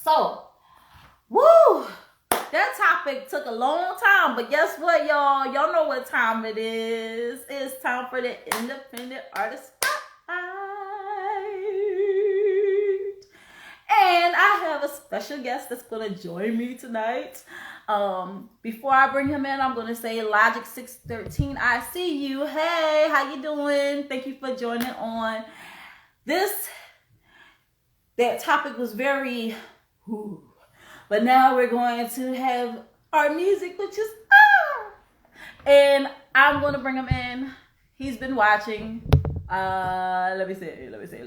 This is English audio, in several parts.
So, woo! That topic took a long time, but guess what, y'all? Y'all know what time it is. It's time for the Independent Artist Spotlight. And I have a special guest that's going to join me tonight. Before I bring him in, I'm going to say Logic 613. I see you. Hey, how you doing? Thank you for joining on. That topic was very, whew, but now we're going to have our music, which is and I'm going to bring him in. He's been watching. Let me see. Let's see.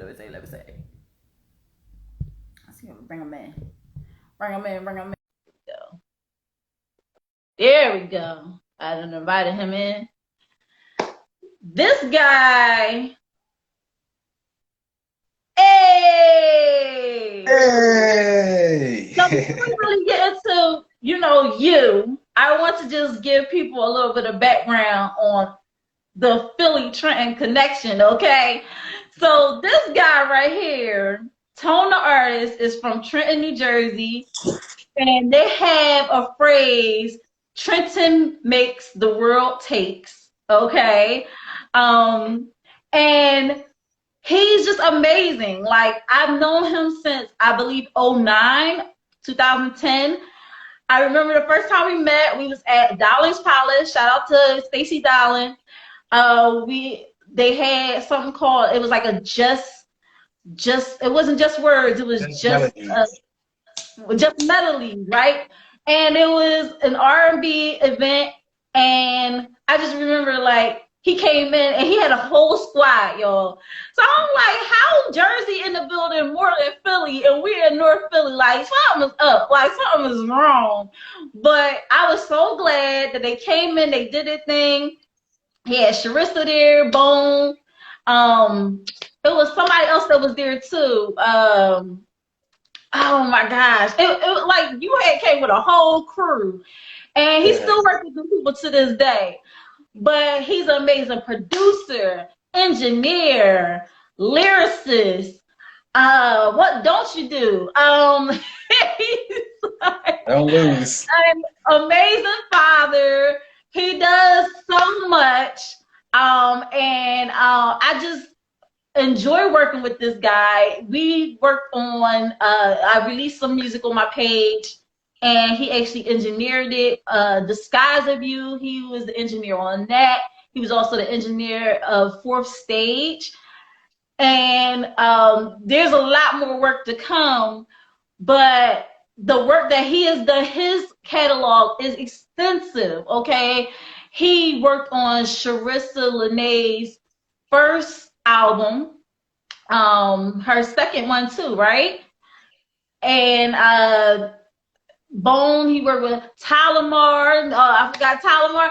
Bring him in. There we go. I done invited him in. This guy. Hey! So before we really get into, I want to just give people a little bit of background on the Philly Trenton connection, okay? So this guy right here, Tone the Artist, is from Trenton, New Jersey, and they have a phrase, Trenton makes the world takes, okay? And he's just amazing. Like, I've known him since, I believe, 2010. I remember the first time we met, we was at Darling's Palace. Shout out to Stacy Darling. They had something called, it was like a it wasn't just words, it was just melody, right? And it was an R&B event, and I just remember, like, he came in and he had a whole squad, y'all. So I'm like, how Jersey in the building more than Philly, and we're in North Philly? Like, something is up, like something is wrong. But I was so glad that they came in, they did their thing. He had Sharissa there, Bone. It was somebody else that was there too. Oh my gosh. It was like you had came with a whole crew. And he's still working with people to this day. But he's an amazing producer, engineer, lyricist. What don't you do? He's like, Don't lose. an amazing father. He does so much. I just enjoy working with this guy. We worked on, I released some music on my page, and he actually engineered it. Disguise of You, he was the engineer on that. He was also the engineer of Fourth Stage. And there's a lot more work to come, but the work that he has done, his catalog is extensive, okay? He worked on Sharissa Lene's first album, her second one too, right? And Bone, he worked with Tyler. I forgot Tyler.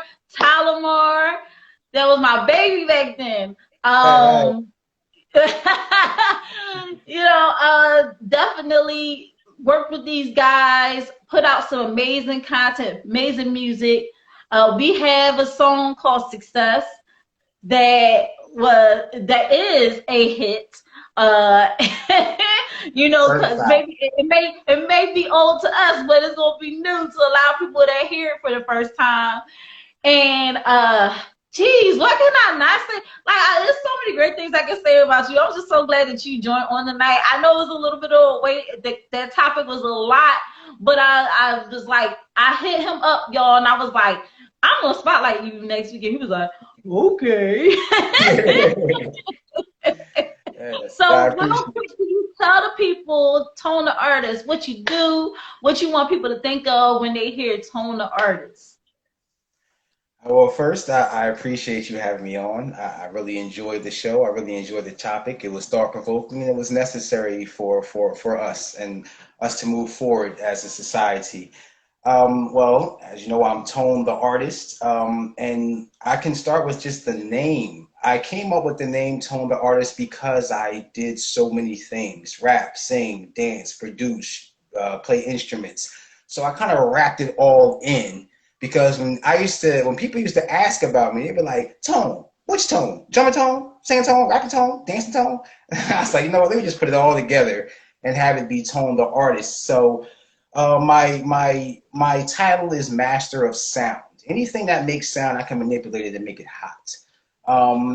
That was my baby back then. Definitely worked with these guys, put out some amazing content, amazing music. We have a song called Success that is a hit. Because maybe it may be old to us, but it's gonna be new to a lot of people that hear it for the first time. And geez, what can I not say? Like, there's so many great things I can say about you. I'm just so glad that you joined on tonight. I know it was a little bit of a wait. That topic was a lot, but I was like, I hit him up, y'all, and I was like, I'm gonna spotlight you next week. And he was like, okay. Yes, So real quick, can you tell the people, Tone the Artist, what you do, what you want people to think of when they hear Tone the Artist? Well, first, I appreciate you having me on. I really enjoyed the show. I really enjoyed the topic. It was thought-provoking, and it was necessary for us and us to move forward as a society. Well, as you know, I'm Tone the Artist, and I can start with just the name. I came up with the name Tone the Artist because I did so many things: rap, sing, dance, produce, play instruments. So I kind of wrapped it all in. Because when people used to ask about me, they'd be like, Tone, which tone? Drumming tone, singing tone, rapping tone, dancing tone? I was like, you know what, let me just put it all together and have it be Tone the Artist. So my title is Master of Sound. Anything that makes sound, I can manipulate it and make it hot.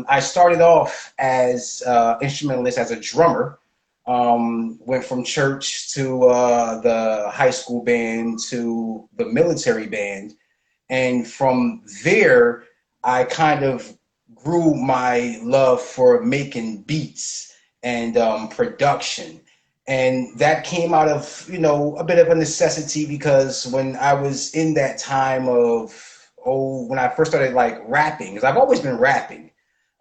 I started off as instrumentalist, as a drummer. Went from church to the high school band to the military band. And from there, I kind of grew my love for making beats and production. And that came out of, a bit of a necessity, because when I was in that time of, when I first started like rapping, because I've always been rapping,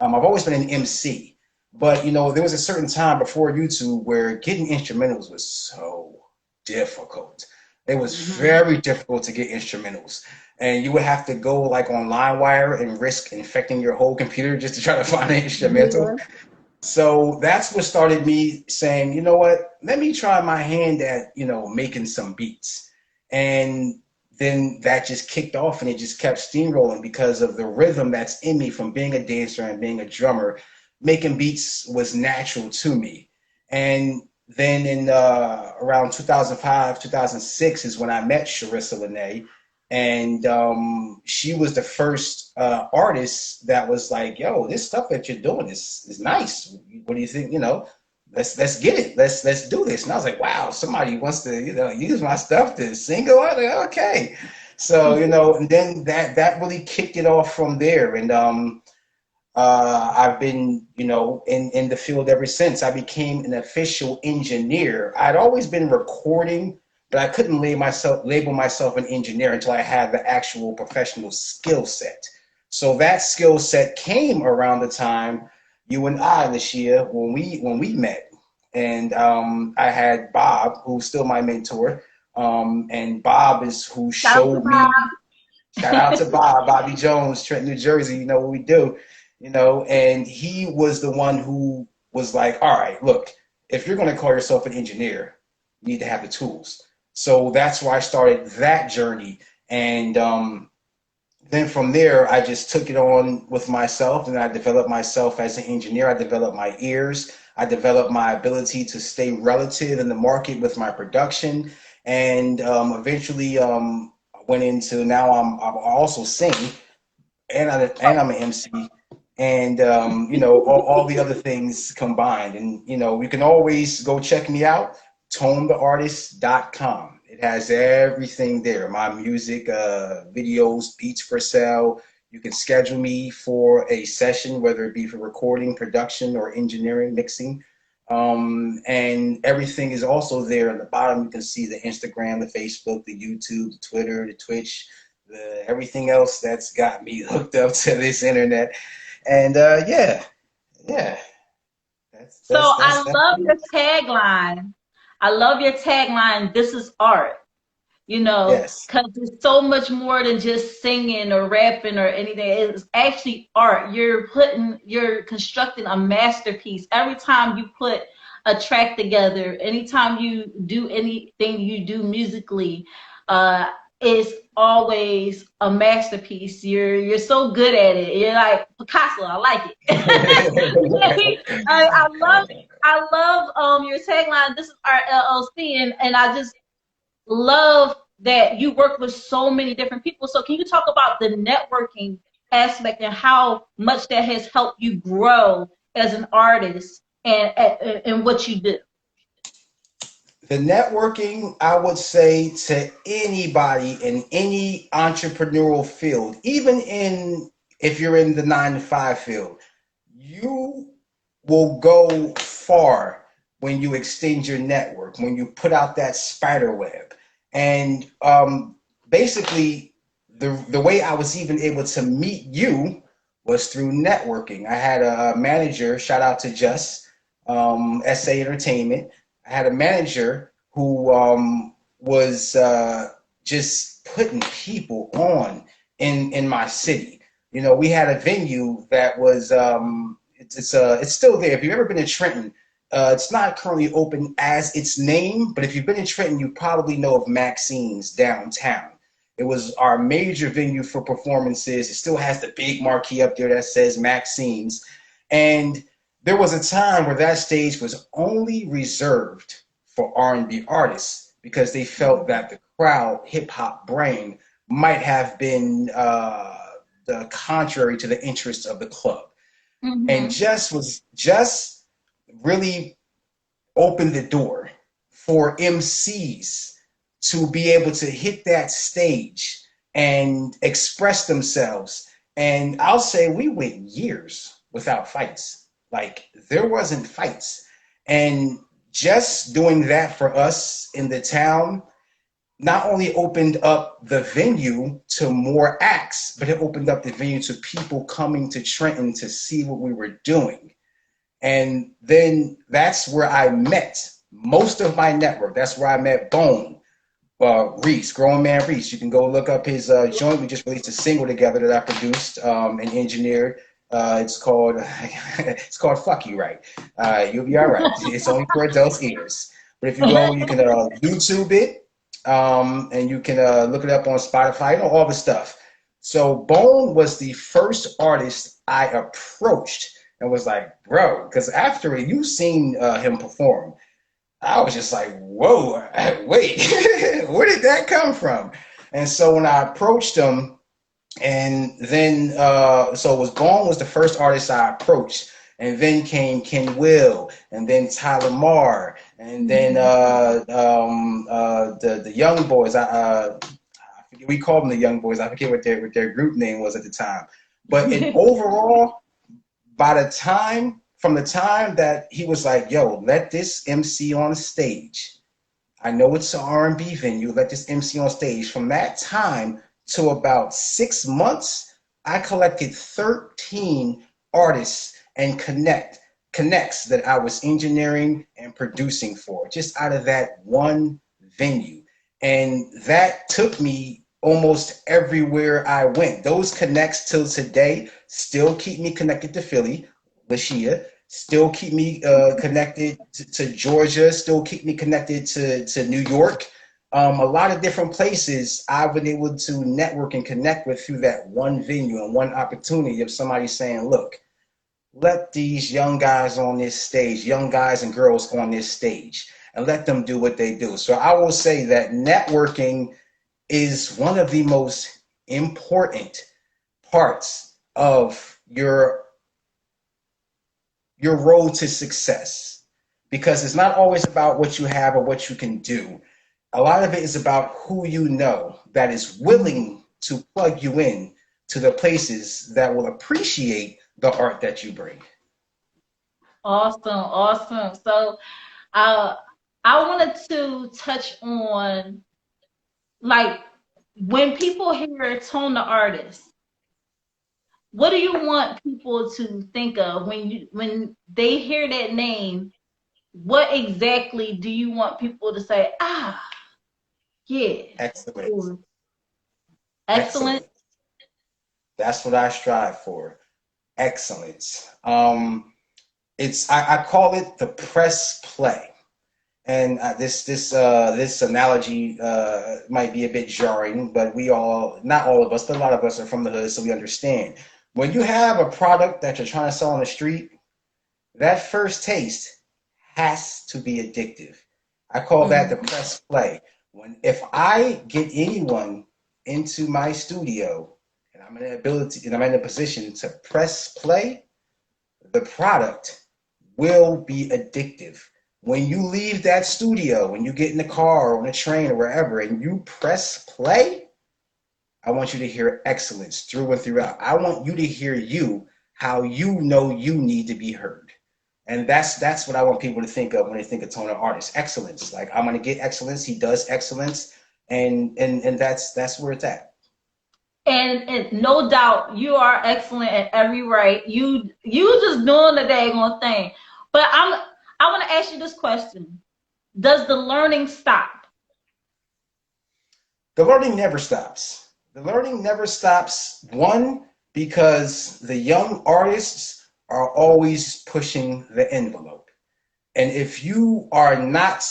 I've always been an MC. But, there was a certain time before YouTube where getting instrumentals was so difficult. It was very difficult to get instrumentals. And you would have to go like on LimeWire and risk infecting your whole computer just to try to find an instrumental. Yeah. So that's what started me saying, you know what, let me try my hand at, making some beats. And then that just kicked off, and it just kept steamrolling because of the rhythm that's in me from being a dancer and being a drummer. Making beats was natural to me. And then in around 2005, 2006 is when I met Sharissa Lene. And she was the first artist that was like, yo, this stuff that you're doing is nice. What do you think? Let's get it. Let's do this. And I was like, wow, somebody wants to, use my stuff to single. I was like, okay. So, and then that really kicked it off from there. And I've been, in the field ever since. I became an official engineer. I'd always been recording, but I couldn't label myself an engineer until I had the actual professional skill set. So that skill set came around the time you and I, Lashia, when we met. And I had Bob, who's still my mentor. And Bob is who showed me. Shout out to Bob, Bobby Jones, Trenton, New Jersey. You know what we do, and he was the one who was like, all right, look, if you're going to call yourself an engineer, you need to have the tools. So that's why I started that journey. And then from there, I just took it on with myself, and I developed myself as an engineer. I developed my ears. I developed my ability to stay relative in the market with my production. And eventually went into, now I'm also sing, and I'm an MC. And, all the other things combined. And, you can always go check me out, tonetheartist.com. It has everything there. My music, videos, beats for sale. You can schedule me for a session, whether it be for recording, production, or engineering, mixing. And everything is also there. At the bottom, you can see the Instagram, the Facebook, the YouTube, the Twitter, the Twitch, everything else that's got me hooked up to this internet. And yeah. I love your tagline. I love your tagline, this is art, Yes. because it's so much more than just singing or rapping or anything. It's actually art. You're constructing a masterpiece. Every time you put a track together, anytime you do anything you do musically, it's always a masterpiece. You're so good at it. You're like Picasso. I like it. I love your tagline. This is our LLC, and I just love that you work with so many different people. So can you talk about the networking aspect and how much that has helped you grow as an artist and what you do? The networking, I would say to anybody in any entrepreneurial field, even if you're in the 9-to-5 field, you will go far when you extend your network, when you put out that spider web. And basically, the way I was even able to meet you was through networking. I had a manager, shout out to Just, SA Entertainment. I had a manager who was just putting people on in my city. We had a venue that was it's still there. If you've ever been to Trenton, it's not currently open as its name, but if you've been in Trenton, you probably know of Maxine's downtown. It was our major venue for performances. It still has the big marquee up there that says Maxine's. And there was a time where that stage was only reserved for R&B artists because they felt that the crowd hip hop brain might have been the contrary to the interests of the club, and Mm-hmm. just really opened the door for MCs to be able to hit that stage and express themselves. And I'll say we went years without fights. Like there wasn't fights. And just doing that for us in the town not only opened up the venue to more acts, but it opened up the venue to people coming to Trenton to see what we were doing. And then that's where I met most of my network. That's where I met Bone, Reese, Grown Man Reese. You can go look up his joint. We just released a single together that I produced and engineered. It's called it's called "Fuck You Right." You'll be all right. It's only for adults' ears. But if you go, you can YouTube it, and you can look it up on Spotify. You know all the stuff. So Bone was the first artist I approached and was like, bro, because after you seen him perform, I was just like, whoa, wait, where did that come from? And so when I approached him, and then so it was Bone was the first artist I approached, and then came Ken Will, and then Tyler Marr, and then the Young Boys. I forget, we called them the Young Boys. I forget what their group name was at the time. But in overall, from the time that he was like, yo, let this MC on stage. I know it's an R&B venue. Let this MC on stage. From that time to about 6 months, I collected 13 artists and connects that I was engineering and producing for, just out of that one venue. And that took me almost everywhere I went. Those connects till today still keep me connected to Philly, Lashia, still keep me connected to Georgia, still keep me connected to New York. A lot of different places I've been able to network and connect with through that one venue and one opportunity of somebody saying, look, let these young guys on this stage, young guys and girls on this stage, and let them do what they do. So I will say that networking is one of the most important parts of your road to success, because it's not always about what you have or what you can do. A lot of it is about who you know that is willing to plug you in to the places that will appreciate the art that you bring. Awesome, awesome. So, uh, I wanted to touch on like when people hear Tone the Artist, what do you want people to think of when they hear that name? What exactly do you want people to say? Ah, yeah, Excellent. excellent. Excellent. That's what I strive for. Excellence. I call it the press play. And this analogy might be a bit jarring, but not all of us, but a lot of us are from the hood, so we understand. When you have a product that you're trying to sell on the street, that first taste has to be addictive. I call that the press play. If I get anyone into my studio and I'm in a position to press play, the product will be addictive. When you leave that studio, when you get in the car or on a train or wherever, and you press play, I want you to hear excellence through and throughout. I want you to hear you, how you know you need to be heard. And that's what I want people to think of when they think of Tone Artist. Excellence. Like, I'm gonna get excellence, he does excellence, and that's where it's at. And no doubt you are excellent at every right. You just doing the daggone thing. But I want to ask you this question. Does the learning stop? The learning never stops. The learning never stops, one, because the young artists are always pushing the envelope. And if you are not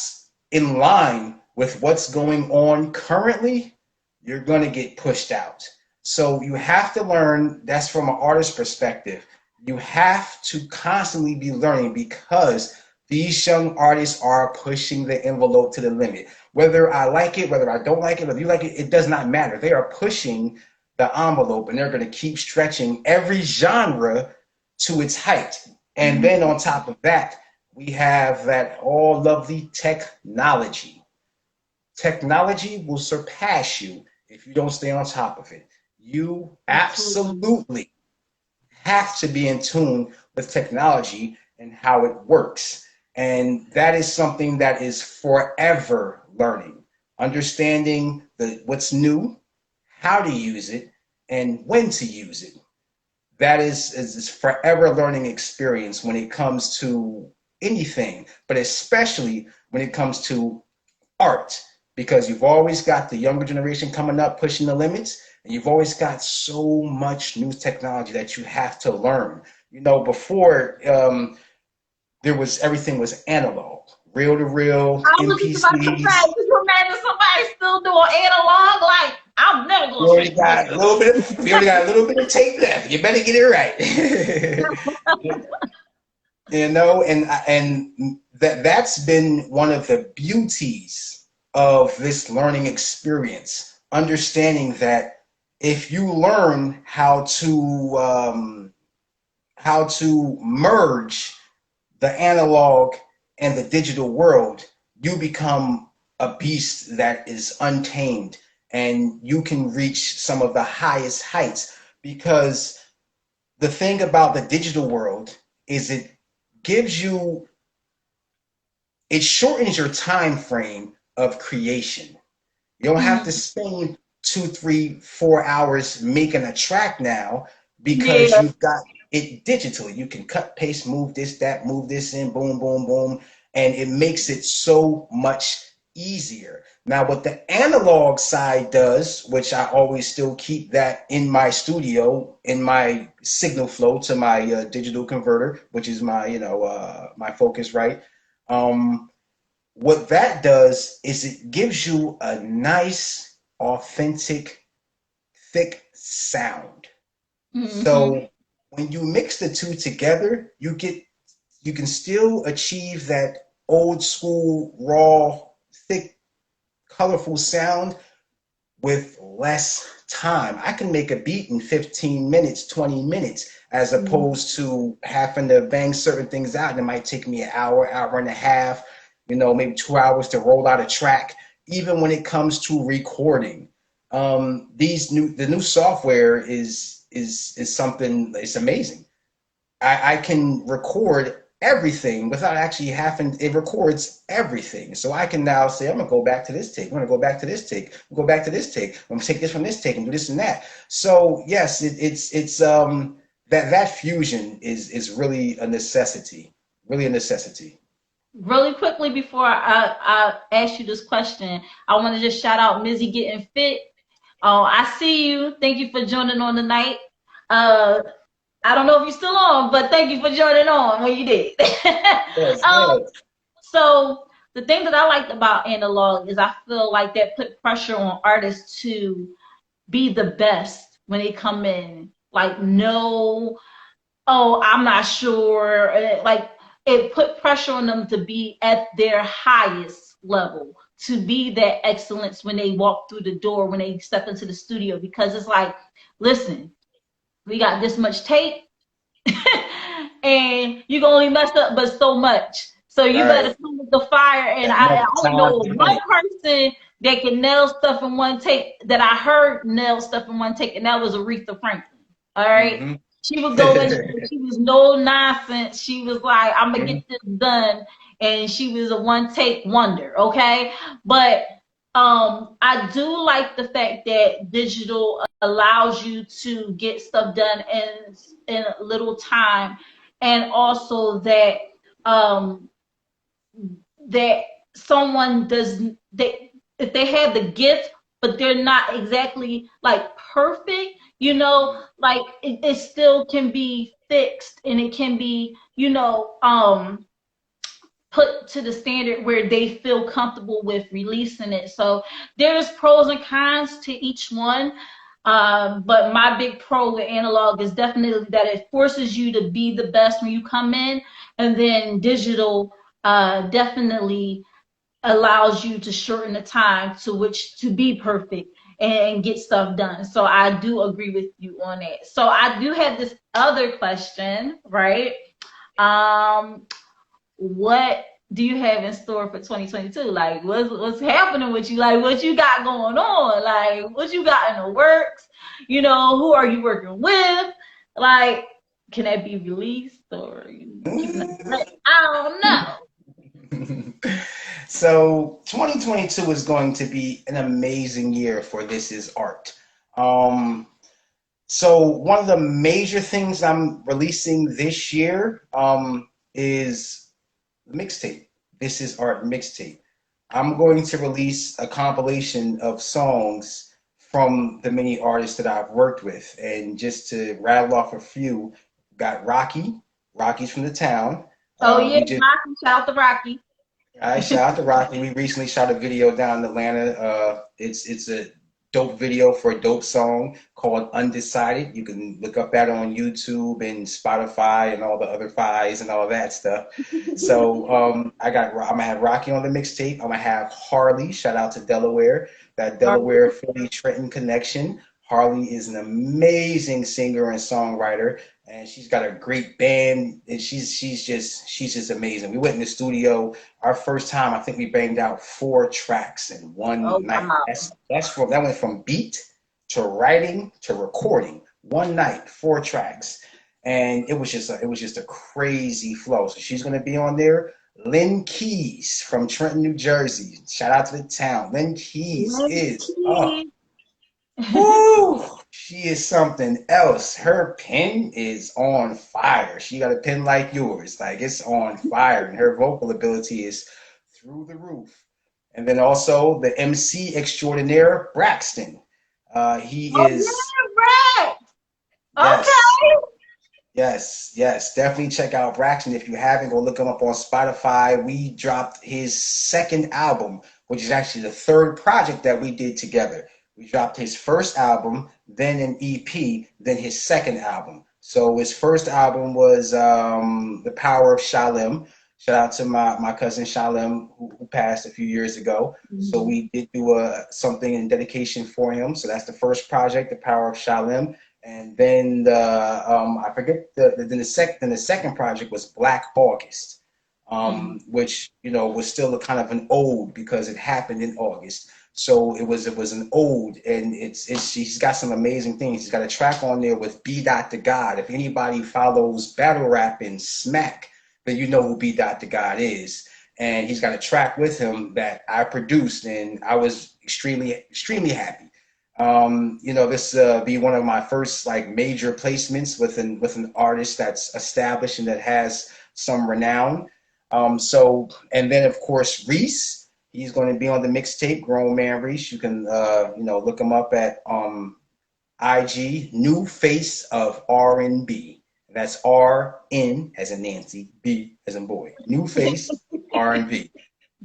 in line with what's going on currently, you're going to get pushed out. So you have to learn, that's from an artist perspective. You have to constantly be learning, because These young artists are pushing the envelope to the limit. Whether I like it, whether I don't like it, whether you like it, it does not matter. They are pushing the envelope and they're going to keep stretching every genre to its height. And then on top of that, we have that all lovely technology. Technology will surpass you if you don't stay on top of it. You absolutely have to be in tune with technology and how it works. And that is something that is forever learning, understanding what's new, how to use it, and when to use it. That is forever learning experience when it comes to anything, but especially when it comes to art, because you've always got the younger generation coming up pushing the limits, and you've always got so much new technology that you have to learn. You know, before there was everything was analog, reel to reel, I was just about to say, MPCs. could you imagine somebody still doing analog? Like, I'm never We gonna already switch to got a digital. little bit. We already got a little bit of tape left. You better get it right. You know, and that's been one of the beauties of this learning experience. Understanding that if you learn how to merge the analog and the digital world, you become a beast that is untamed, and you can reach some of the highest heights. Because the thing about the digital world is gives you it shortens your time frame of creation. You don't have to Mhm. spend 2, 3, 4 hours making a track now, because Yeah. you've got it digitally. You can cut, paste, move this, that, move this in, boom, boom, boom, and it makes it so much easier. Now, what the analog side does, which I always still keep that in my studio, in my signal flow to my digital converter, which is my, my focus, right? Um, what that does is it gives you a nice, authentic, thick sound. Hmm. So when you mix the two together, you can still achieve that old school, raw, thick, colorful sound with less time. I can make a beat in 15 minutes, 20 minutes, as opposed to having to bang certain things out. And it might take me an hour, hour and a half, maybe 2 hours to roll out a track. Even when it comes to recording, the new software is something. It's amazing. I can record everything without actually having it records everything. So I can now say, I'm gonna go back to this take, I'm gonna go back to this take, go back to this take, I'm gonna take this from this take and do this and that. So yes, it's that fusion is really a necessity. Really a necessity. Really quickly before I ask you this question, I want to just shout out Mizzy Getting Fit. Oh, I see you. Thank you for joining on tonight. Uh, I don't know if you're still on, but thank you for joining on when you did. Yes, um, yes. so the thing that I liked about analog is I feel like that put pressure on artists to be the best when they come in. Like, no, oh, I'm not sure. Like, it put pressure on them to be at their highest level, to be that excellence when they walk through the door, when they step into the studio, because it's like, listen, we got this much tape and you can only mess up but so much. So you better Right. come with the fire. And That I much only know time one tonight. person that can nail stuff in one take that I heard nail stuff in one take, and that was Aretha Franklin. All right. Mm-hmm. She would go in there, she was no nonsense. She was like, I'm gonna get this done. And she was a one take wonder, okay? But I do like the fact that digital allows you to get stuff done in little time, and also that um that someone does they if they have the gift but they're not exactly like perfect, like it still can be fixed, and it can be put to the standard where they feel comfortable with releasing it. So there's pros and cons to each one. But my big pro with analog is definitely that it forces you to be the best when you come in, and then digital definitely allows you to shorten the time to which to be perfect and get stuff done. So I do agree with you on that. So I do have this other question, right? Um, what do you have in store for 2022? Like, what's happening with you? Like, what you got going on? Like, what you got in the works? You know, who are you working with? Like, can that be released or are you keeping it? I don't know. So 2022 is going to be an amazing year for This Is Art. Um, so one of the major things I'm releasing this year is the mixtape. This Is Art mixtape. I'm going to release a compilation of songs from the many artists that I've worked with. And just to rattle off a few, got Rocky. Rocky's from the town. Oh yeah, We just Rocky, shout out to Rocky. I shout out to Rocky. We recently shot a video down in Atlanta. It's a dope video for a dope song called Undecided. You can look up that on YouTube and Spotify and all the other fies and all that stuff. So I'm gonna have Rocky on the mixtape. I'm gonna have Harley. Shout out to Delaware, that Delaware Philly Trenton connection. Harley is an amazing singer and songwriter, and she's got a great band. And she's just amazing. We went in the studio our first time. I think we banged out 4 tracks in one Oh night. wow. That went from beat to writing to recording. One night, 4 tracks, and it was just a crazy flow. So she's gonna be on there. Lynn Keys from Trenton, New Jersey. Shout out to the town. Lynn Keys is up. Mikey. Woo! She is something else. Her pen is on fire. She got a pen like yours. Like it's on fire. And her vocal ability is through the roof. And then also the MC extraordinaire, Braxton. He Oh is, yeah, Brad. yes, Okay. yes. Definitely check out Braxton. If you haven't, go look him up on Spotify. We dropped his second album, which is actually the third project that we did together. We dropped his first album, then an EP, then his second album. So his first album was The Power of Shalem. Shout out to my cousin Shalem, who passed a few years ago. So Mhm. we did do something in dedication for him. So that's the first project, The Power of Shalem. And then I forget then the second project was Black August, Mhm. which was still a kind of an ode because it happened in August. So it was an ode, and she's got some amazing things. She's got a track on there with B. Dot the God. If anybody follows battle rap and smack, then you know who B. Dot the God is. And he's got a track with him that I produced, and I was extremely happy. This be one of my first like major placements with an artist that's established and that has some renown. And then of course Reese, he's going to be on the mixtape, Grown Man Reese. You can look him up at IG, New Face of R&B. That's RN as in Nancy, B as in boy. New Face R&B.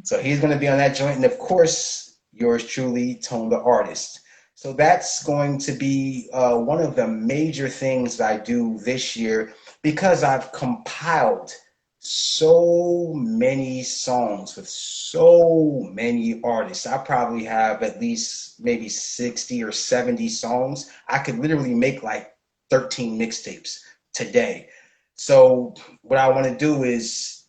So he's going to be on that joint, and of course, yours truly, Tone the Artist. So that's going to be one of the major things that I do this year because I've compiled so many songs with so many artists. I probably have at least maybe 60 or 70 songs. I could literally make like 13 mixtapes today. So what I want to do is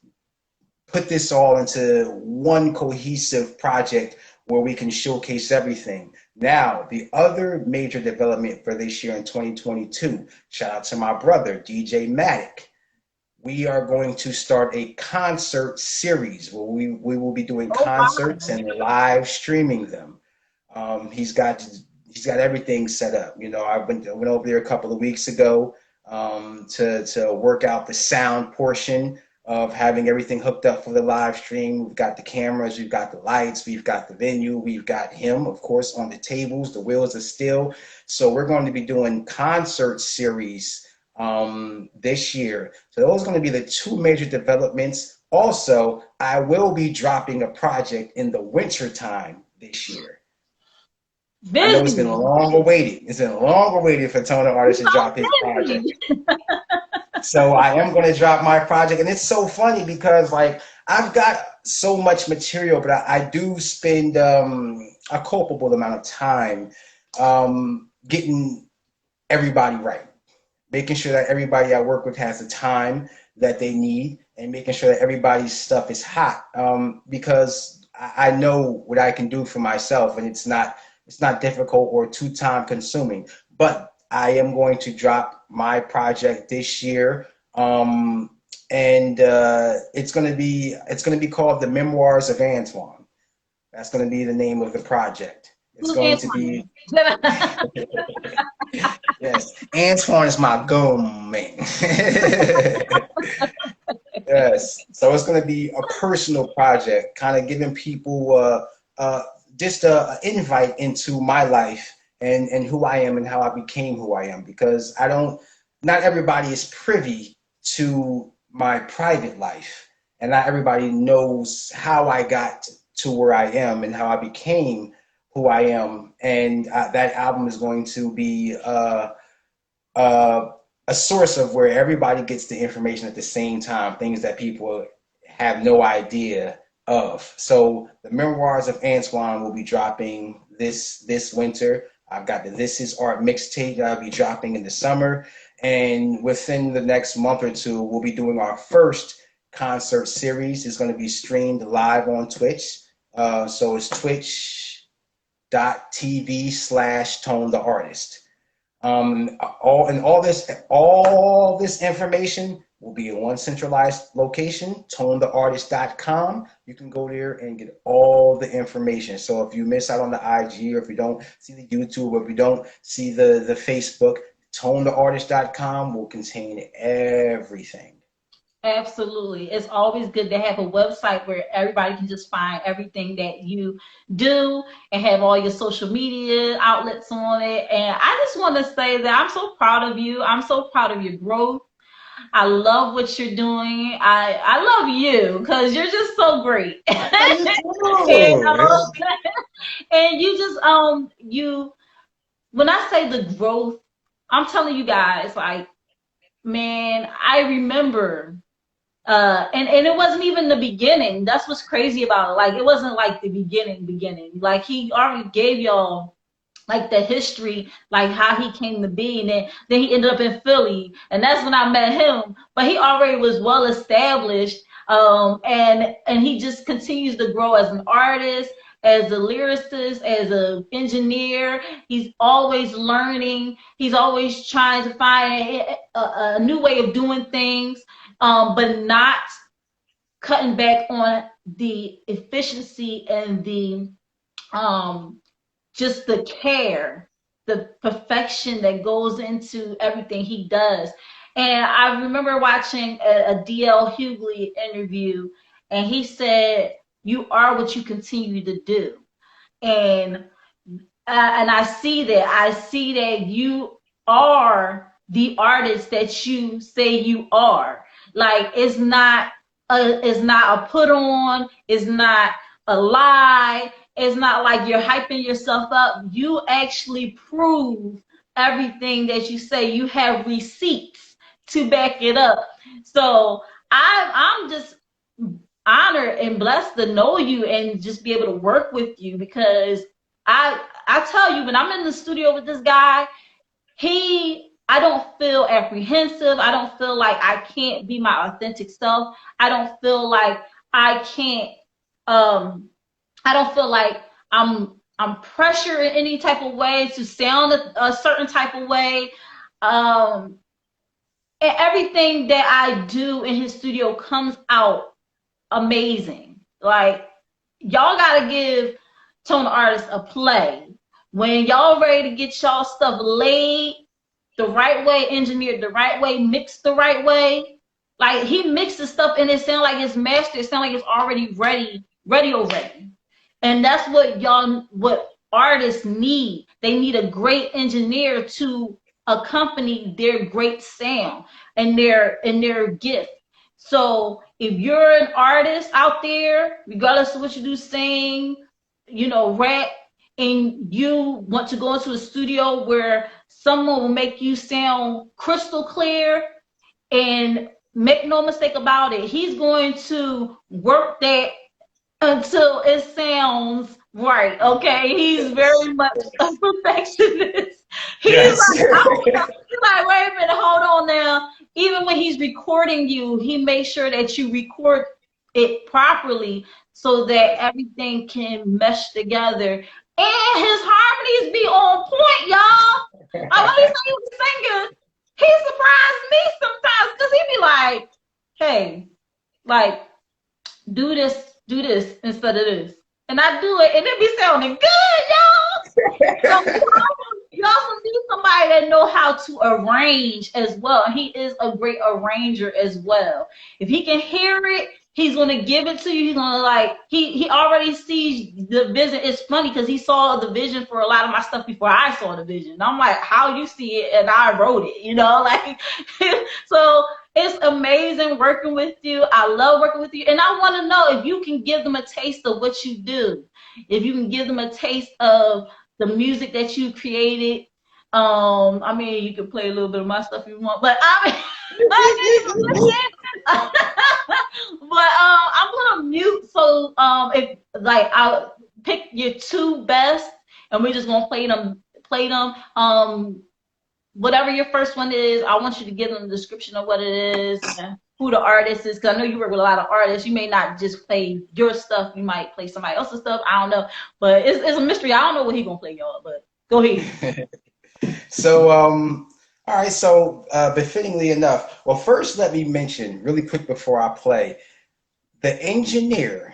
put this all into one cohesive project where we can showcase everything. Now, the other major development for this year in 2022, shout out to my brother, DJ Matic. We are going to start a concert series where we will be doing Oh concerts wow. and live streaming them. He's got everything set up. I went over there a couple of weeks ago to work out the sound portion of having everything hooked up for the live stream. We've got the cameras, we've got the lights, we've got the venue, we've got him, of course, on the tables. The wheels are still. So we're going to be doing concert series this year. So those are going to be the two major developments. Also, I will be dropping a project in the winter time this year. I know it's been Busy. long awaited. It's been long awaited for Tony Artist to drop his project. Busy. So I am going to drop my project, and it's so funny because like I've got so much material, but I do spend a culpable amount of time getting everybody right, making sure that everybody I work with has the time that they need, and making sure that everybody's stuff is hot. Because I know what I can do for myself, and it's not difficult or too time consuming. But I am going to drop my project this year. And it's gonna be called The Memoirs of Antoine. That's gonna be the name of the project. It's Who's going to Antoine? be yes, Antoine is my gum man. Yes, so it's going to be a personal project, kind of giving people just a invite into my life and who I am and how I became who I am. Because not everybody is privy to my private life, and not everybody knows how I got to where I am and how I became who I am. And that album is going to be uh, a source of where everybody gets the information at the same time, things that people have no idea of. So the Memoirs of Antoine will be dropping this winter. I've got the This Is Art mixtape that I'll be dropping in the summer. And within the next month or two, we'll be doing our first concert series. It's going to be streamed live on Twitch. So it's twitch.tv/Tone the Artist. All this information will be in one centralized location, tonetheartist.com. You can go there and get all the information. So if you miss out on the IG, or if you don't see the YouTube, or if you don't see the Facebook, tonetheartist.com will contain everything. Absolutely. It's always good to have a website where everybody can just find everything that you do and have all your social media outlets on it. And I just want to say that I'm so proud of you. I'm so proud of your growth. I love what you're doing. I love you because you're just so great. and, and you just when I say the growth, I'm telling you guys, like, man, I remember and it wasn't even the beginning. That's what's crazy about it. Like, it wasn't like the beginning. Like, he already gave y'all like the history, like how he came to be, and then he ended up in Philly, and that's when I met him. But he already was well established, and he just continues to grow as an artist, as a lyricist, as an engineer. He's always learning. He's always trying to find a new way of doing things, but not cutting back on the efficiency and the just the care, the perfection that goes into everything he does. And I remember watching a DL Hughley interview, and he said, "You are what you continue to do." And I see that. I see that you are the artist that you say you are. Like, it's not a put on. It's not a lie. It's not like you're hyping yourself up. You actually prove everything that you say. You have receipts to back it up. So I'm just honored and blessed to know you and just be able to work with you, because I tell you, when I'm in the studio with this guy, I don't feel apprehensive. I don't feel like I can't be my authentic self. I don't feel like I can't I don't feel like I'm pressured in any type of way to sound a certain type of way. And everything that I do in his studio comes out amazing. Like, y'all gotta give Tone Artist a play. When y'all ready to get y'all stuff laid the right way, engineered the right way, mixed the right way, like, he mixes stuff and it sound like it's mastered. It sound like it's already ready. And that's what artists need. They need a great engineer to accompany their great sound and their gift. So if you're an artist out there, regardless of what you do, sing, rap, and you want to go into a studio where someone will make you sound crystal clear and make no mistake about it, he's going to work that until it sounds right. Okay, he's very much a perfectionist. He's Yes. like, I don't know. He's like, wait a minute, hold on now. Even when he's recording you, he makes sure that you record it properly so that everything can mesh together. And his harmonies be on point, y'all. I when he say he was singing, he surprised me sometimes because he be like, hey, like, do this instead of this. And I do it, and it be sounding good, y'all. So you also need somebody that know how to arrange as well. And he is a great arranger as well. If he can hear it, he's gonna give it to you. He's gonna like he already sees the vision. It's funny because he saw the vision for a lot of my stuff before I saw the vision. And I'm like, how you see it, and I wrote it, like so it's amazing working with you. I love working with you. And I want to know if you can give them a taste of what you do. If you can give them a taste of the music that you created. I mean, you can play a little bit of my stuff if you want, but I'm gonna mute. So if like I'll pick your two best, and we're just gonna play them. Whatever your first one is, I want you to give them a description of what it is, and who the artist is. Because I know you work with a lot of artists. You may not just play your stuff. You might play somebody else's stuff. I don't know. But it's a mystery. I don't know what he's going to play, y'all. But go ahead. So, all right. So, befittingly enough, well, first let me mention really quick before I play, the engineer.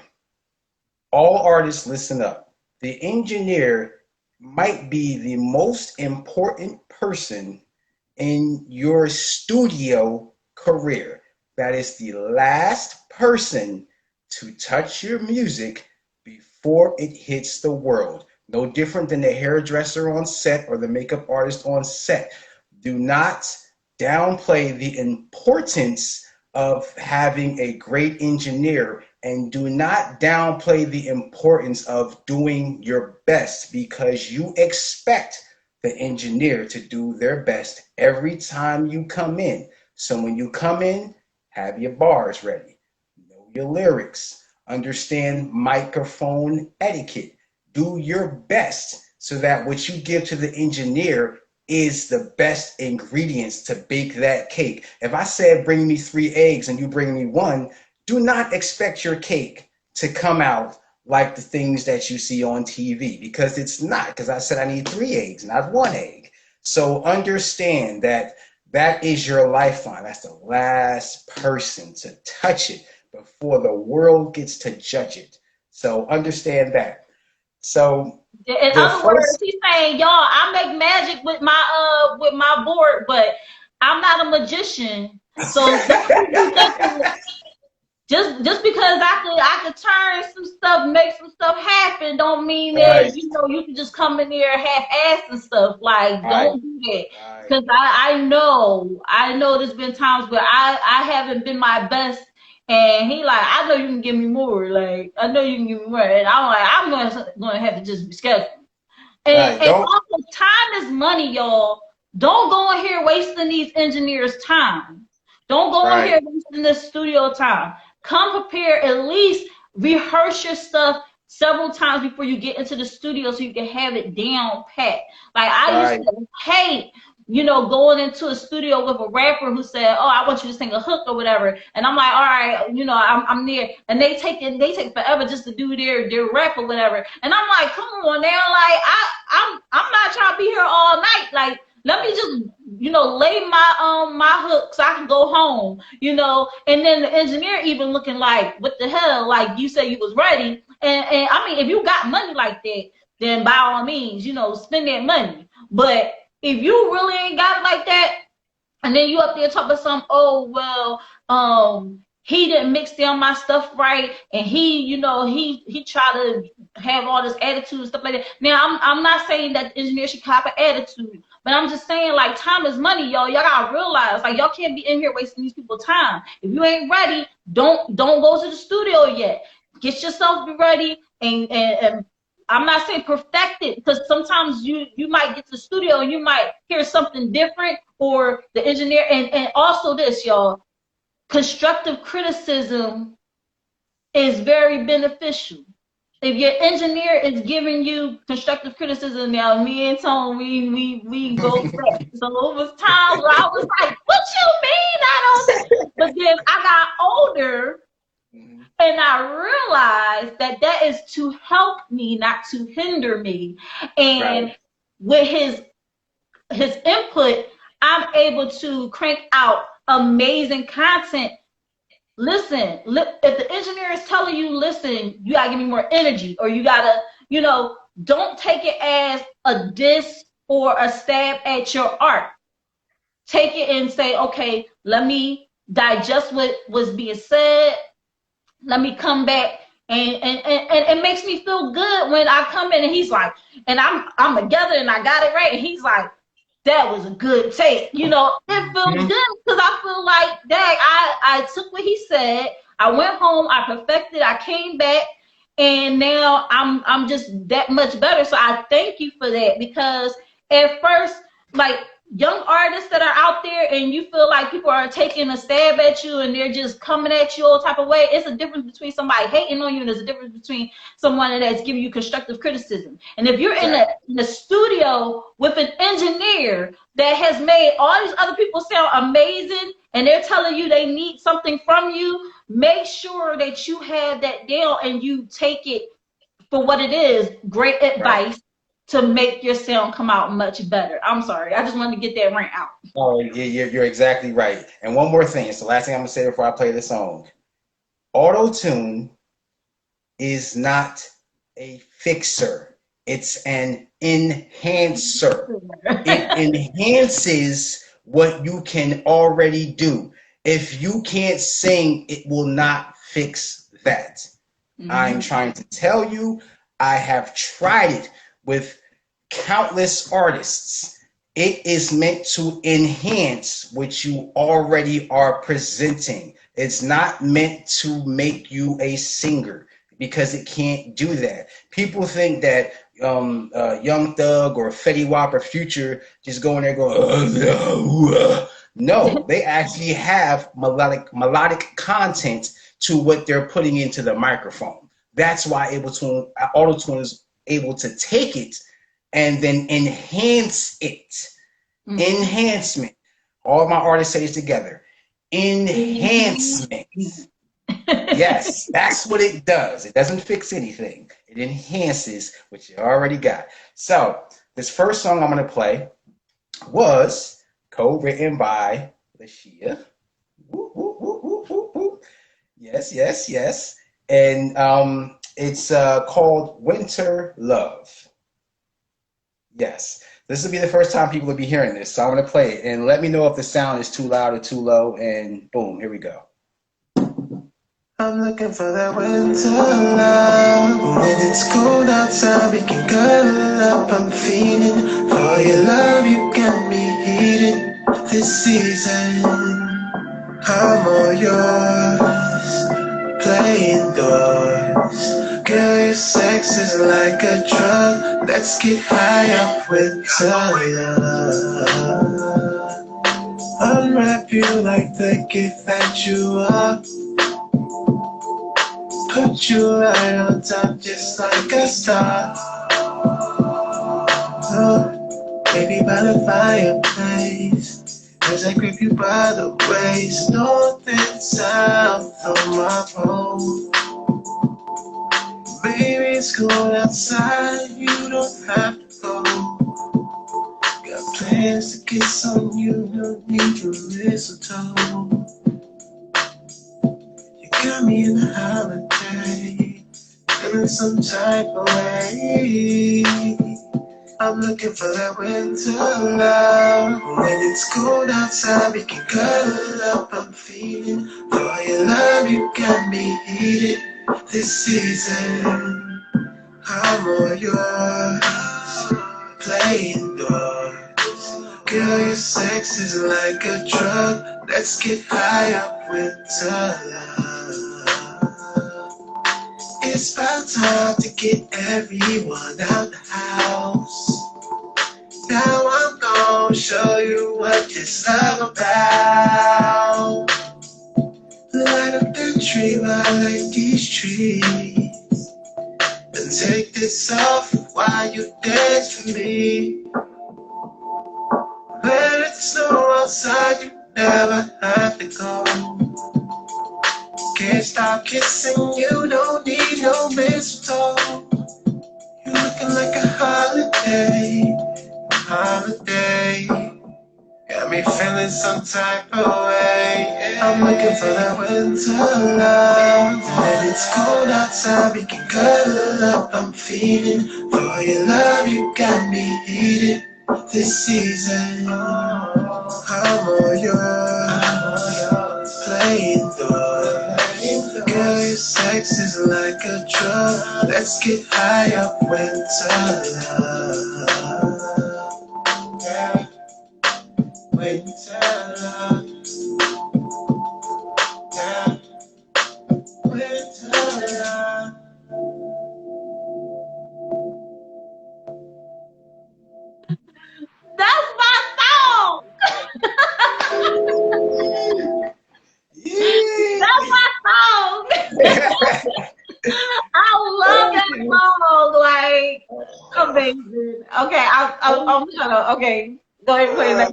All artists, listen up. The engineer might be the most important person in your studio career. That is the last person to touch your music before it hits the world. No different than the hairdresser on set or the makeup artist on set. Do not downplay the importance of having a great engineer, and do not downplay the importance of doing your best, because you expect the engineer to do their best every time you come in. So when you come in, have your bars ready, know your lyrics, understand microphone etiquette, do your best so that what you give to the engineer is the best ingredients to bake that cake. If I said bring me 3 eggs and you bring me 1, do not expect your cake to come out like the things that you see on TV, because it's not, because I said I need 3 eggs, not 1 egg. So understand that that is your lifeline. That's the last person to touch it before the world gets to judge it. So understand that. So in other words, he's saying, y'all, I make magic with my board, but I'm not a magician. So just because I could turn some stuff, make some stuff happen, don't mean that you can just come in there half-assed and stuff. Like, don't do that. Because I know there's been times where I haven't been my best. And he like, I know you can give me more. Like, I know you can give me more. And I'm like, I'm gonna have to just reschedule. And also, time is money, y'all. Don't go in here wasting these engineers' time. Don't go in here wasting this studio time. Come prepared, at least rehearse your stuff several times before you get into the studio so you can have it down pat. Like, I used to hate going into a studio with a rapper who said, "Oh, I want you to sing a hook or whatever," and I'm like, "All right, I'm there," and they take forever just to do their rap or whatever, and I'm like, "Come on now, like I'm not trying to be here all night, like let me just lay my hook so I can go home, and then the engineer even looking like, what the hell, like you said you was ready, and I mean, if you got money like that, then by all means, spend that money, but if you really ain't got it like that, and then you up there talking about some, oh, well, he didn't mix down my stuff right, and he tried to have all this attitude and stuff like that. Now, I'm not saying that the engineer should cop an attitude, but I'm just saying, like, time is money, y'all. Y'all gotta realize, like, y'all can't be in here wasting these people's time. If you ain't ready, don't go to the studio yet. Get yourself ready, and I'm not saying perfect it, because sometimes you might get to the studio and you might hear something different, or the engineer, and also this, y'all, constructive criticism is very beneficial. If your engineer is giving you constructive criticism, now me and Tone, we go back. So it was times where I was like, "What you mean I don't?" But then I got older, and I realized that is to help me, not to hinder me. And Right. with his input, I'm able to crank out amazing content. Listen, if the engineer is telling you, listen, you gotta give me more energy, or you gotta, don't take it as a diss or a stab at your art. Take it and say, okay, let me digest what was being said. Let me come back. And it makes me feel good when I come in and he's like, and I'm together and I got it right. And he's like, that was a good take. It feels good because I feel like, dang, I took what he said. I went home, I perfected, I came back, and now I'm just that much better. So I thank you for that, because at first, like, young artists that are out there and you feel like people are taking a stab at you and they're just coming at you all type of way, it's a difference between somebody hating on you and there's a difference between someone that's giving you constructive criticism. And if you're in the studio with an engineer that has made all these other people sound amazing and they're telling you they need something from you, make sure that you have that down and you take it for what it is, great advice, to make your sound come out much better. I'm sorry. I just wanted to get that rant out. Oh, you're exactly right. And one more thing. It's the last thing I'm going to say before I play the song. Auto-tune is not a fixer. It's an enhancer. It enhances what you can already do. If you can't sing, it will not fix that. I'm trying to tell you, I have tried it with countless artists. It is meant to enhance what you already are presenting. It's not meant to make you a singer, because it can't do that. People think that Young Thug or Fetty Wap or Future just go in there going, no, they actually have melodic content to what they're putting into the microphone. That's why auto-tune is able to take it and then enhance it. Enhancement. All my artists say it together. Enhancement. Yes, that's what it does. It doesn't fix anything. It enhances what you already got. So this first song I'm going to play was co-written by Lashia. Woo, woo, woo, woo, woo, woo. Yes, yes, yes. And it's called Winter Love. Yes. This will be the first time people will be hearing this. So I'm going to play it. And let me know if the sound is too loud or too low. And boom, here we go. I'm looking for that winter love. When it's cold outside, we can cuddle up. I'm feeling for your love. You got me heated this season. I'm all yours, playing doors. Girl, your sex is like a drug. Let's get high up with love. Unwrap you like the gift that you are. Put you right on top just like a star. Oh, baby, by the fireplace, as I grip you by the waist, north and south on my phone. Baby, it's cold outside, you don't have to go. Got plans to kiss on you, no need for mistletoe. You got me in the holiday, feeling some type of way. I'm looking for that winter love. When it's cold outside, we can cuddle up. I'm feeling for your love, you got me heated this season. I'm all yours, playing doors. Girl, your sex is like a drug. Let's get high up with love. It's about time to get everyone out the house. Now I'm gonna show you what this love about. favor like these trees. And take this off while you dance for me. Let it snow outside, you never have to go. Can't stop kissing, you don't need no mistletoe. You're looking like a holiday, holiday. Got me feeling some type of way. I'm looking for that winter love. When it's cold outside, we can cuddle up. I'm feeding for your love, you got me heated this season. I'm all yours, playing through. Girl, your sex is like a drug. Let's get high up, winter love. Yeah. Winter love. Yeah. Winter love. That's my song. That's my song. I love that song. Like, amazing. Okay, I'm gonna. Okay, go ahead and play that.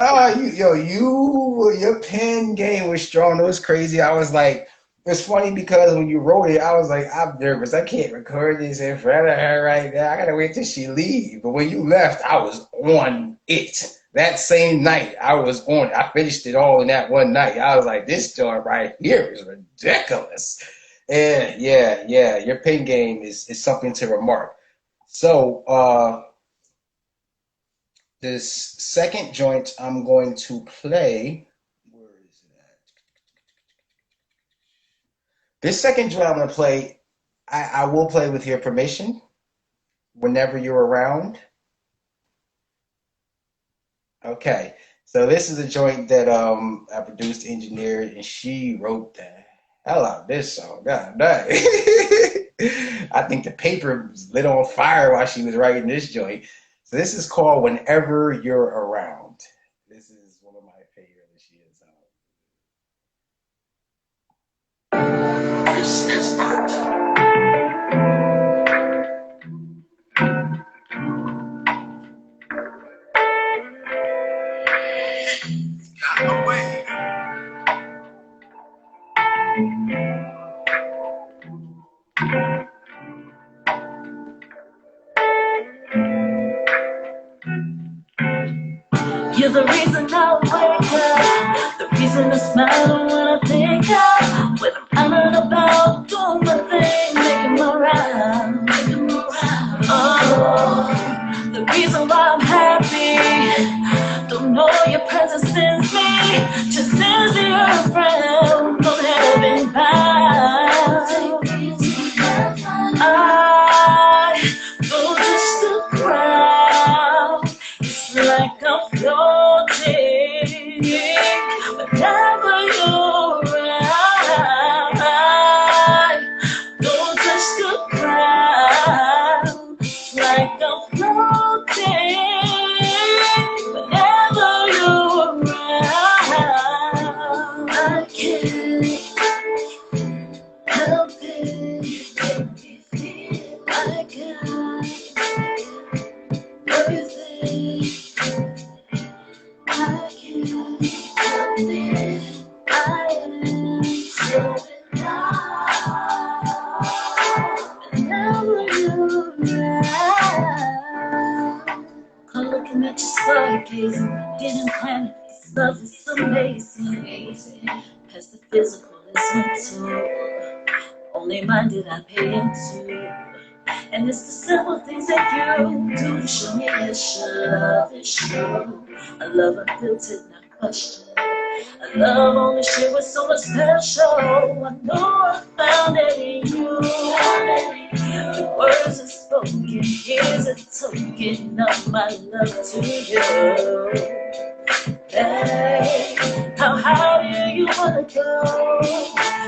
Oh, your pen game was strong. It was crazy. I was like, it's funny because when you wrote it, I was like, I'm nervous. I can't record this in front of her right now. I gotta wait till she leaves. But when you left, I was on it. That same night, I was on it. I finished it all in that one night. I was like, this joint right here is ridiculous. And yeah, your pen game is something to remark. So, this second joint I'm going to play, where is it at? This second joint I'm going to play, I will play with your permission whenever you're around. Okay, so this is a joint that I produced, engineered, and she wrote the hell out of this song. God dang. I think the paper was lit on fire while she was writing this joint. So this is called Whenever You're Around. This is one of my favorite that she is. Got no way. You're the reason I wake up, the reason I smile when I think of, when I'm out and about, doing my thing, making my round. Oh, the reason why I'm happy, don't know your presence sends me, just as you're around, from heaven bound. I go just the crowd. It's like I'm floating whenever you're around. Don't touch the ground. It's like I'm floating whenever you're around. I can't help it. Make me feel like everything. I can't help it. I am so in love. Whenever you're around, I'm looking at you stargazing, getting planted. This love is amazing. Past the physical is mental. Only mind did I pay into. And it's the simple things that you do. Show me that your love is true. A love unfiltered, not questioned. A love only shared with someone special. I know I found it in you. The words are spoken. Here's a token of my love to you. Hey, how high do you wanna go?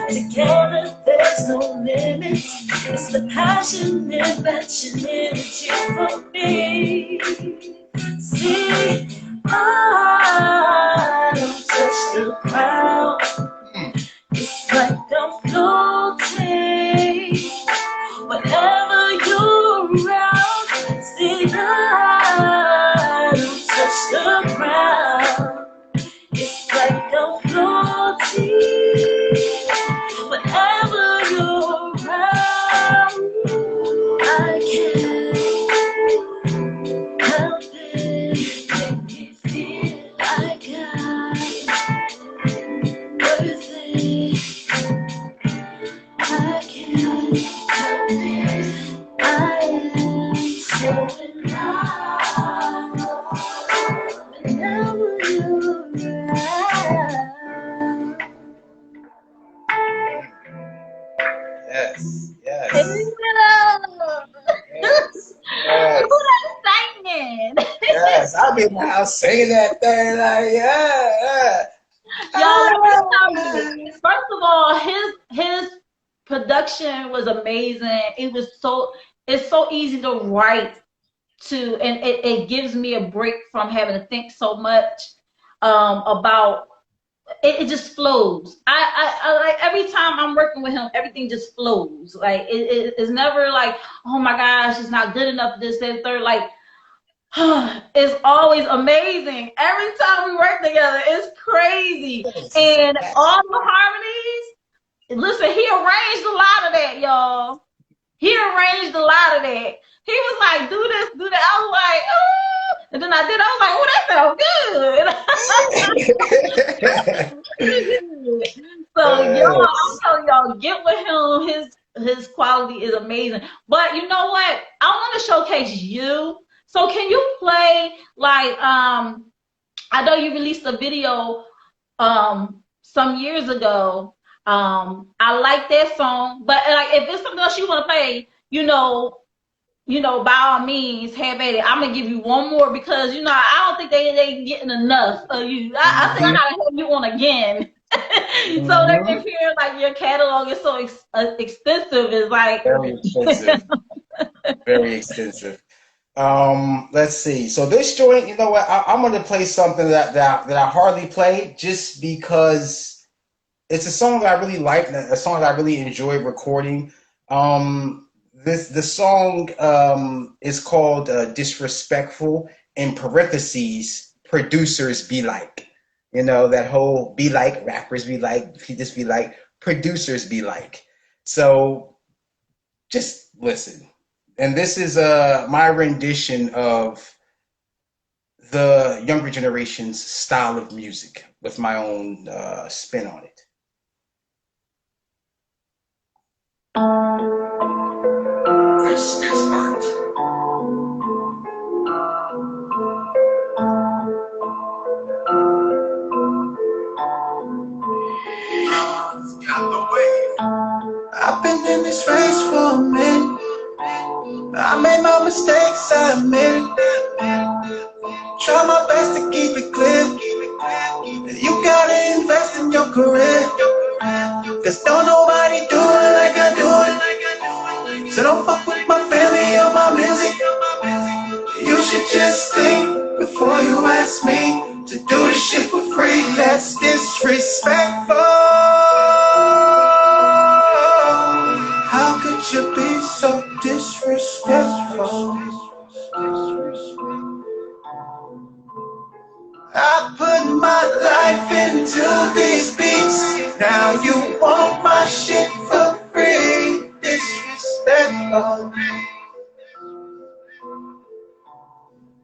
Together there's no limits. It's the passionate matching energy for me. See, I don't touch the ground. It's like around. See I don't touch the ground. It's like I'm floating whenever you're around. I can't help it. Make me feel like I'm worth it. I can't help it. I am so in love whenever you're around. Yes, yes. Hey, Yes, yes. Who that singing? Yes, I'll be in the house singing that thing like, yeah. Y'all, let me tell you. First of all, his production was amazing. It's so easy to write to, and it gives me a break from having to think so much about it just flows. I like every time I'm working with him, everything just flows. Like it's never like, oh my gosh, it's not good enough, this, that, third. Like it's always amazing. Every time we work together, it's crazy. And all the harmonies, listen, he arranged a lot of that, y'all. He arranged a lot of that. He was like, do this, do that. I was like, oh. And then I did. I was like, oh, that sounds good. So y'all, I'm telling y'all, get with him. His quality is amazing. But you know what? I want to showcase you. So can you play like I know you released a video some years ago. I like that song, but like if there's something else you want to play, by all means, have at it. I'm gonna give you one more because I don't think they getting enough of you. I think I gotta have you on again, so they can hear like your catalog is so extensive. It's like very extensive, very extensive. Let's see. So this joint, you know what? I'm gonna play something that I hardly play just because it's a song that I really like, a song that I really enjoy recording. The song is called Disrespectful, in parentheses, producers be like. That whole be like, rappers be like, just be like, producers be like. So just listen. And this is my rendition of the younger generation's style of music with my own spin on it. This is art. I've been in this race for a minute. I made my mistakes, I admit it. Try my best to keep it clear. You gotta invest in your career. Cause don't nobody do it like I do it. So don't fuck with my family or my music. You should just think before you ask me to do this shit for free. That's disrespectful. How could you be so disrespectful? I put my life into these beats. Now you want my shit for free. Disrespectful.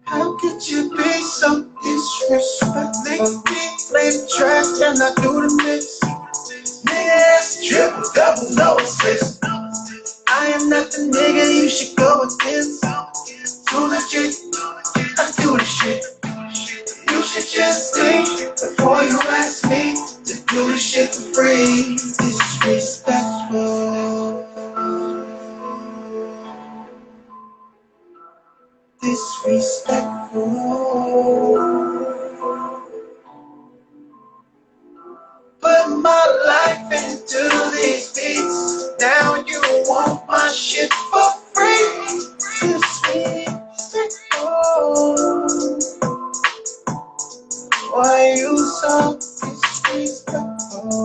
How could you be so disrespectful? Play the trash, can I do the mix? Nigga, that's triple, double, no assist. I am not the nigga you should go against. Too legit, I do the shit. You should just think before you ask me to do the shit for free. Disrespectful. Disrespectful. Put my life into these beats. Now you want my shit for free. Disrespectful. Why you so disrespectful?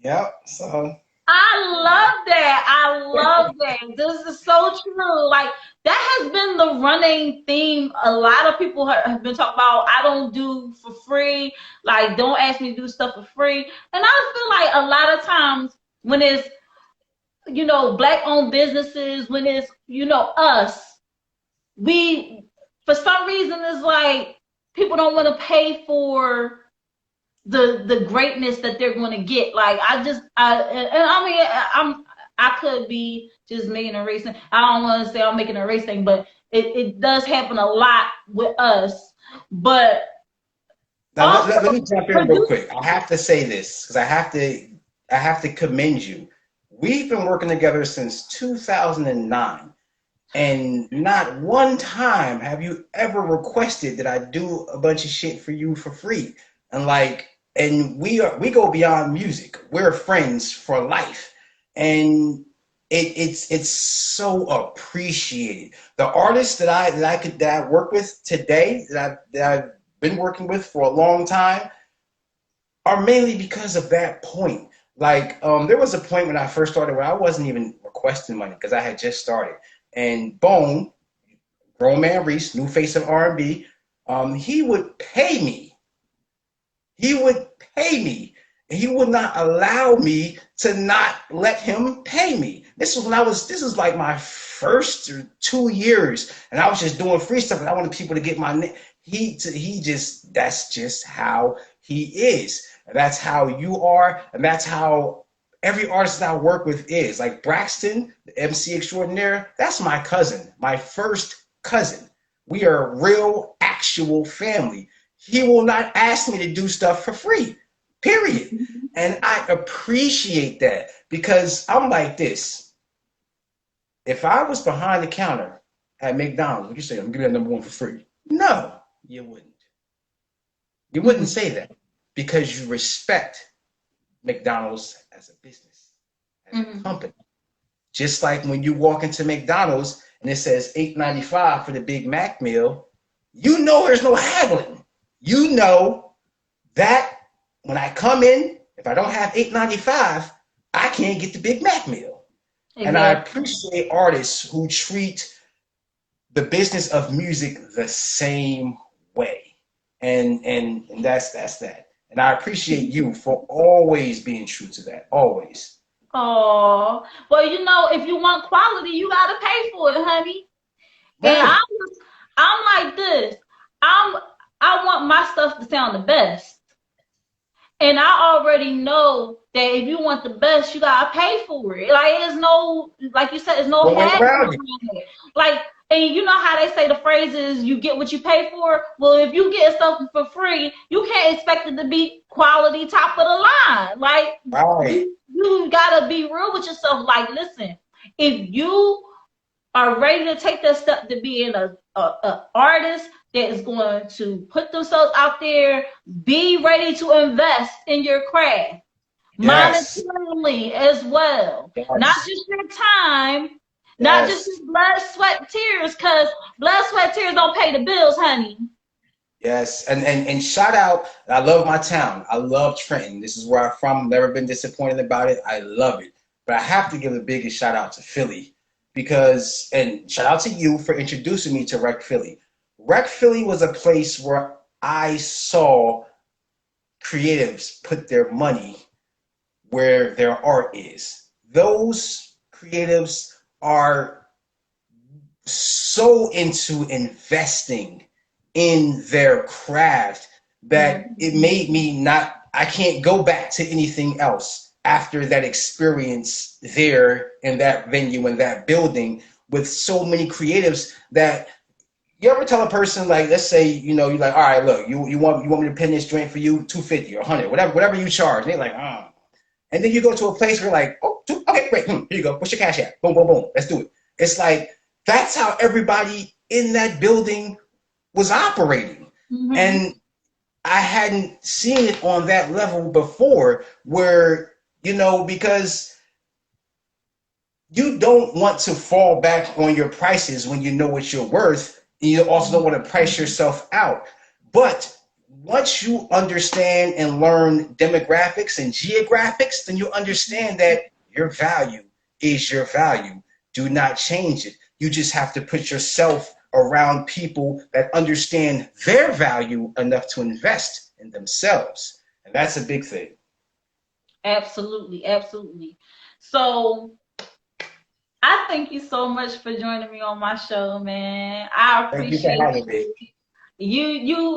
Yep. So I love that. I love that. This is so true. Like that has been the running theme. A lot of people have been talking about. I don't do for free. Like don't ask me to do stuff for free. And I feel like a lot of times when it's black owned businesses, when it's us, we for some reason it's like people don't want to pay for the greatness that they're going to get. Like I mean I could be just making a race thing. I don't want to say I'm making a race thing, but it does happen a lot with us. But now also let me jump in real quick. I have to say this because I have to commend you. We've been working together since 2009. And not one time have you ever requested that I do a bunch of shit for you for free. And we go beyond music. We're friends for life. And it's so appreciated. The artists that I work with today, that I've been working with for a long time, are mainly because of that point. There was a point when I first started where I wasn't even requesting money because I had just started. And Bone, grown man Reese, new face of R&B, he would pay me. He would pay me. And he would not allow me to not let him pay me. This was like my first 2 years, and I was just doing free stuff, and I wanted people to get my name. That's just how he is. And that's how you are, and that's how every artist that I work with is. Like Braxton, the MC extraordinaire, that's my cousin, my first cousin. We are a real, actual family. He will not ask me to do stuff for free, period. And I appreciate that because I'm like this. If I was behind the counter at McDonald's, would you say, I'm giving that #1 for free? No, you wouldn't. You wouldn't say that because you respect McDonald's as a business, as a company. Just like when you walk into McDonald's and it says $8.95 for the Big Mac meal, you know there's no haggling. You know that when I come in, if I don't have $8.95, I can't get the Big Mac meal. Exactly. And I appreciate artists who treat the business of music the same way. And that's that. And I appreciate you for always being true to that. Always. Oh, well, if you want quality, you gotta pay for it, honey. Right. And I'm like this. I want my stuff to sound the best. And I already know that if you want the best, you gotta pay for it. Like there's no, like you said, there's no haggling. Like, and you know how they say the phrase is you get what you pay for? Well, if you get something for free, you can't expect it to be quality, top of the line. Like right. you gotta be real with yourself. Like, listen, if you are ready to take that step to being a artist that is going to put themselves out there, be ready to invest in your craft, yes, monetarily as well. Yes. Not just your time, yes, not just your blood, sweat, tears, because blood, sweat, tears don't pay the bills, honey. Yes, and shout out, I love my town. I love Trenton. This is where I'm from. Never been disappointed about it. I love it. But I have to give the biggest shout out to Philly and shout out to you for introducing me to Rec Philly. Rec Philly was a place where I saw creatives put their money where their art is. Those creatives are so into investing in their craft that it made me I can't go back to anything else after that experience there in that venue, in that building, with so many creatives that you ever tell a person, like, let's say, you're like, all right, look, you want me to pin this joint for you, $250 or $100, whatever you charge. And they're like, and then you go to a place where like, oh, okay, great, here you go, what's your cash app? Boom, boom, boom, let's do it. It's like, that's how everybody in that building was operating. Mm-hmm. And I hadn't seen it on that level before where, because you don't want to fall back on your prices when you know what you're worth. And you also don't want to price yourself out. But once you understand and learn demographics and geographics, then you understand that your value is your value. Do not change it. You just have to put yourself around people that understand their value enough to invest in themselves. And that's a big thing. Absolutely, absolutely. So I thank you so much for joining me on my show, man. I Thank you for appreciate having me. you.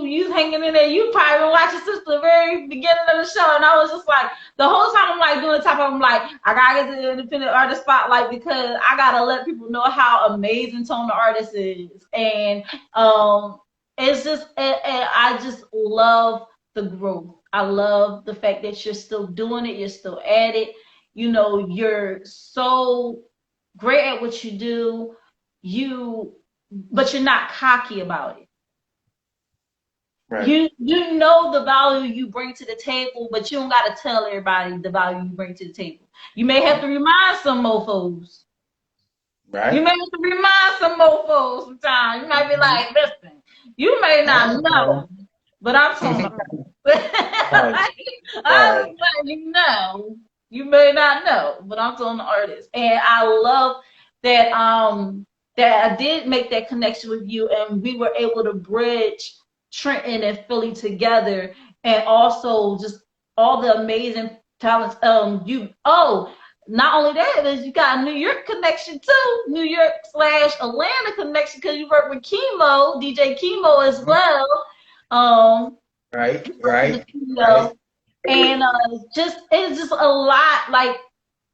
You hanging in there. You probably been watching since the very beginning of the show, and I was just like, the whole time I'm like doing the top, I'm like, I gotta get to the independent artist spotlight because I gotta let people know how amazing Tone the artist is, and it's just, and I just love the growth. I love the fact that you're still doing it, you're still at it. You know, you're so great at what you do. But you're not cocky about it. Right. You know the value you bring to the table, but you don't gotta tell everybody the value you bring to the table. You may have to remind some mofos. You Right. may have to remind some mofos sometimes. You might be Mhm. like, listen, you may not Okay. know, but I'm telling you. Right. I'm Right. just letting you know. You may not know, but I'm telling the artist. And I love that I did make that connection with you and we were able to bridge Trenton and Philly together and also just all the amazing talents. Not only that is you got a New York connection too, New York slash Atlanta connection because you work with Chemo, DJ Chemo as Mhm. well. Um, Right. in the Right. studio, Right. and just it's just a lot. Like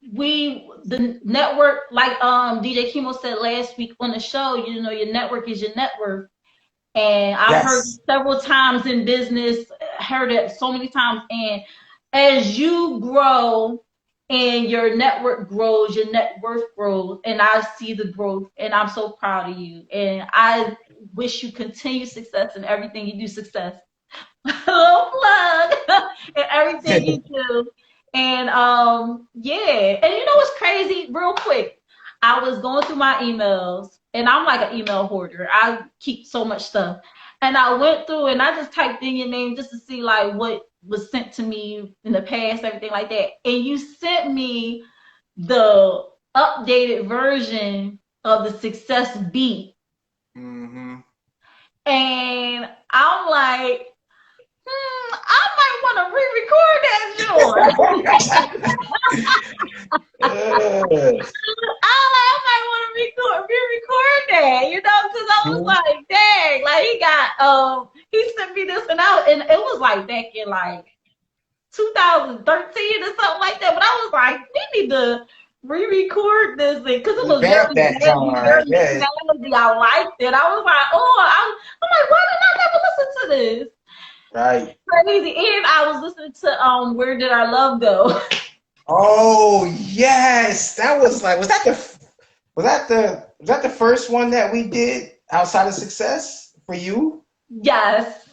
the network, like DJ Chemo said last week on the show. You know, your network is your net worth. And I've heard Yes. several times in business, heard it so many times. And as you grow and your network grows, your net worth grows, and I see the growth, and I'm so proud of you. And I wish you continued success in everything you do. Success, little plug, in everything you do. And yeah. And you know what's crazy? Real quick, I was going through my emails, and I'm like an email hoarder. I keep so much stuff. And I went through and I just typed in your name just to see like what was sent to me in the past, everything like that. And you sent me the updated version of the Success Beat. Hmm. And I'm like, I might want to re-record that joint. I might want to re-record that, you know, because I was Mhm. like, dang, like he sent me this and it was like back in like 2013 or something like that. But I was like, we need to re-record this thing because it was Revamp very that jazzy, genre. very Yeah. snazzy. I liked it. I was like, I'm like, why did I never listen to this? Right. Crazy. And I was listening to Where Did Our Love Go? Oh yes, that was like was that the first one that we did outside of Success for you? Yes.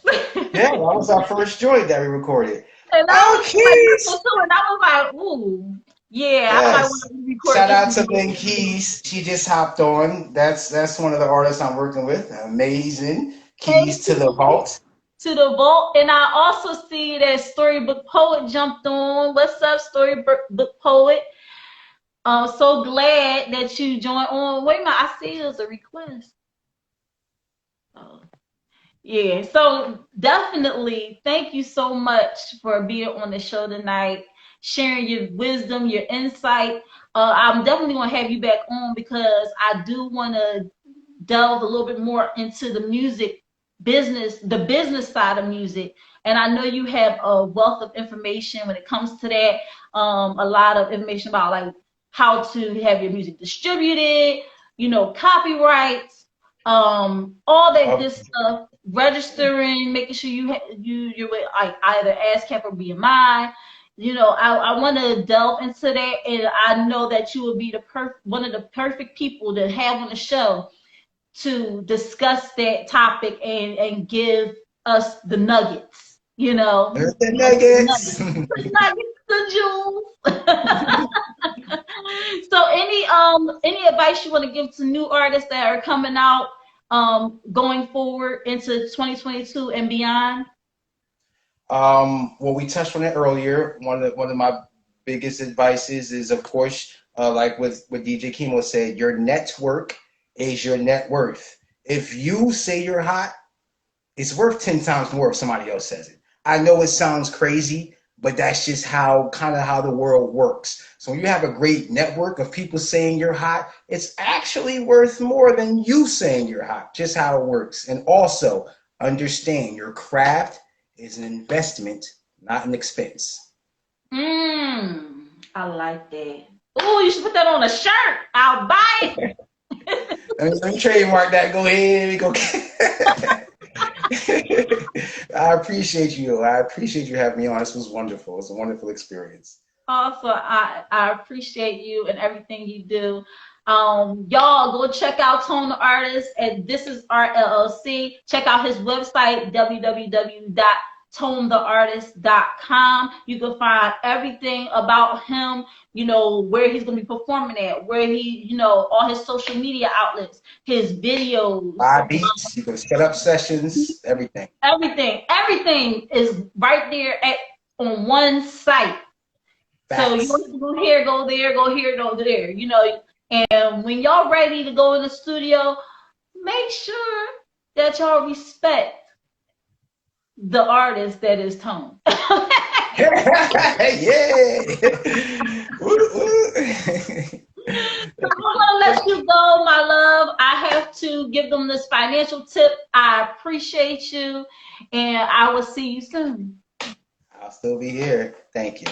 Yeah, that was our first joint that we recorded. And I Oh, was like, Keys. listening to it, and I was like, ooh, yeah, I might want Yes. to record Shout this out to one. Lynn Keys. She just hopped on. That's one of the artists I'm working with. Amazing. Thank Keys to the you. Vault. To the vault. And I also see that Storybook Poet jumped on. What's up, Storybook Poet? So glad that you joined on. Wait a minute, I see it was a request. Oh. Yeah, so definitely thank you so much for being on the show tonight, sharing your wisdom, your insight. I'm definitely going to have you back on because I do want to delve a little bit more into the music business, the business side of music. And I know you have a wealth of information when it comes to that. A lot of information about like how to have your music distributed, you know, copyrights, all that Oh, good stuff. Registering, making sure you're with like either ASCAP or BMI. You know, I want to delve into that, and I know that you will be one of the perfect people to have on the show to discuss that topic and give us the nuggets, you know, there's the the Nuggets. nuggets, the nuggets, the jewels. So any advice you want to give to new artists that are coming out going forward into 2022 and beyond? Well, we touched on it earlier. One of my biggest advices is, of course, like what DJ Kimo said, your network is your net worth. If you say you're hot, it's worth 10 times more if somebody else says it. I know it sounds crazy, but that's just how the world works. So when you have a great network of people saying you're hot, it's actually worth more than you saying you're hot, just how it works. And also understand your craft is an investment, not an expense. I like that. Oh, you should put that on a shirt. I'll buy it. Let me trademark that. Go ahead. Go. I appreciate you. I appreciate you having me on. This was wonderful. It's a wonderful experience. Also, I appreciate you and everything you do. Y'all go check out Tone the Artist at This Is Art LLC. Check out his website, www.tonetheartist.com. You can find everything about him, where he's going to be performing at, where he, all his social media outlets, his videos. Live beats, you can set up sessions, everything. Everything is right there on one site. Facts. So you want to go here, go there, go here, go there, And when y'all ready to go in the studio, make sure that y'all respect the artist that is Tone. Yeah. So I'm gonna let you go, my love. I have to give them this financial tip. I appreciate you, and I will see you soon. I'll still be here. Thank you.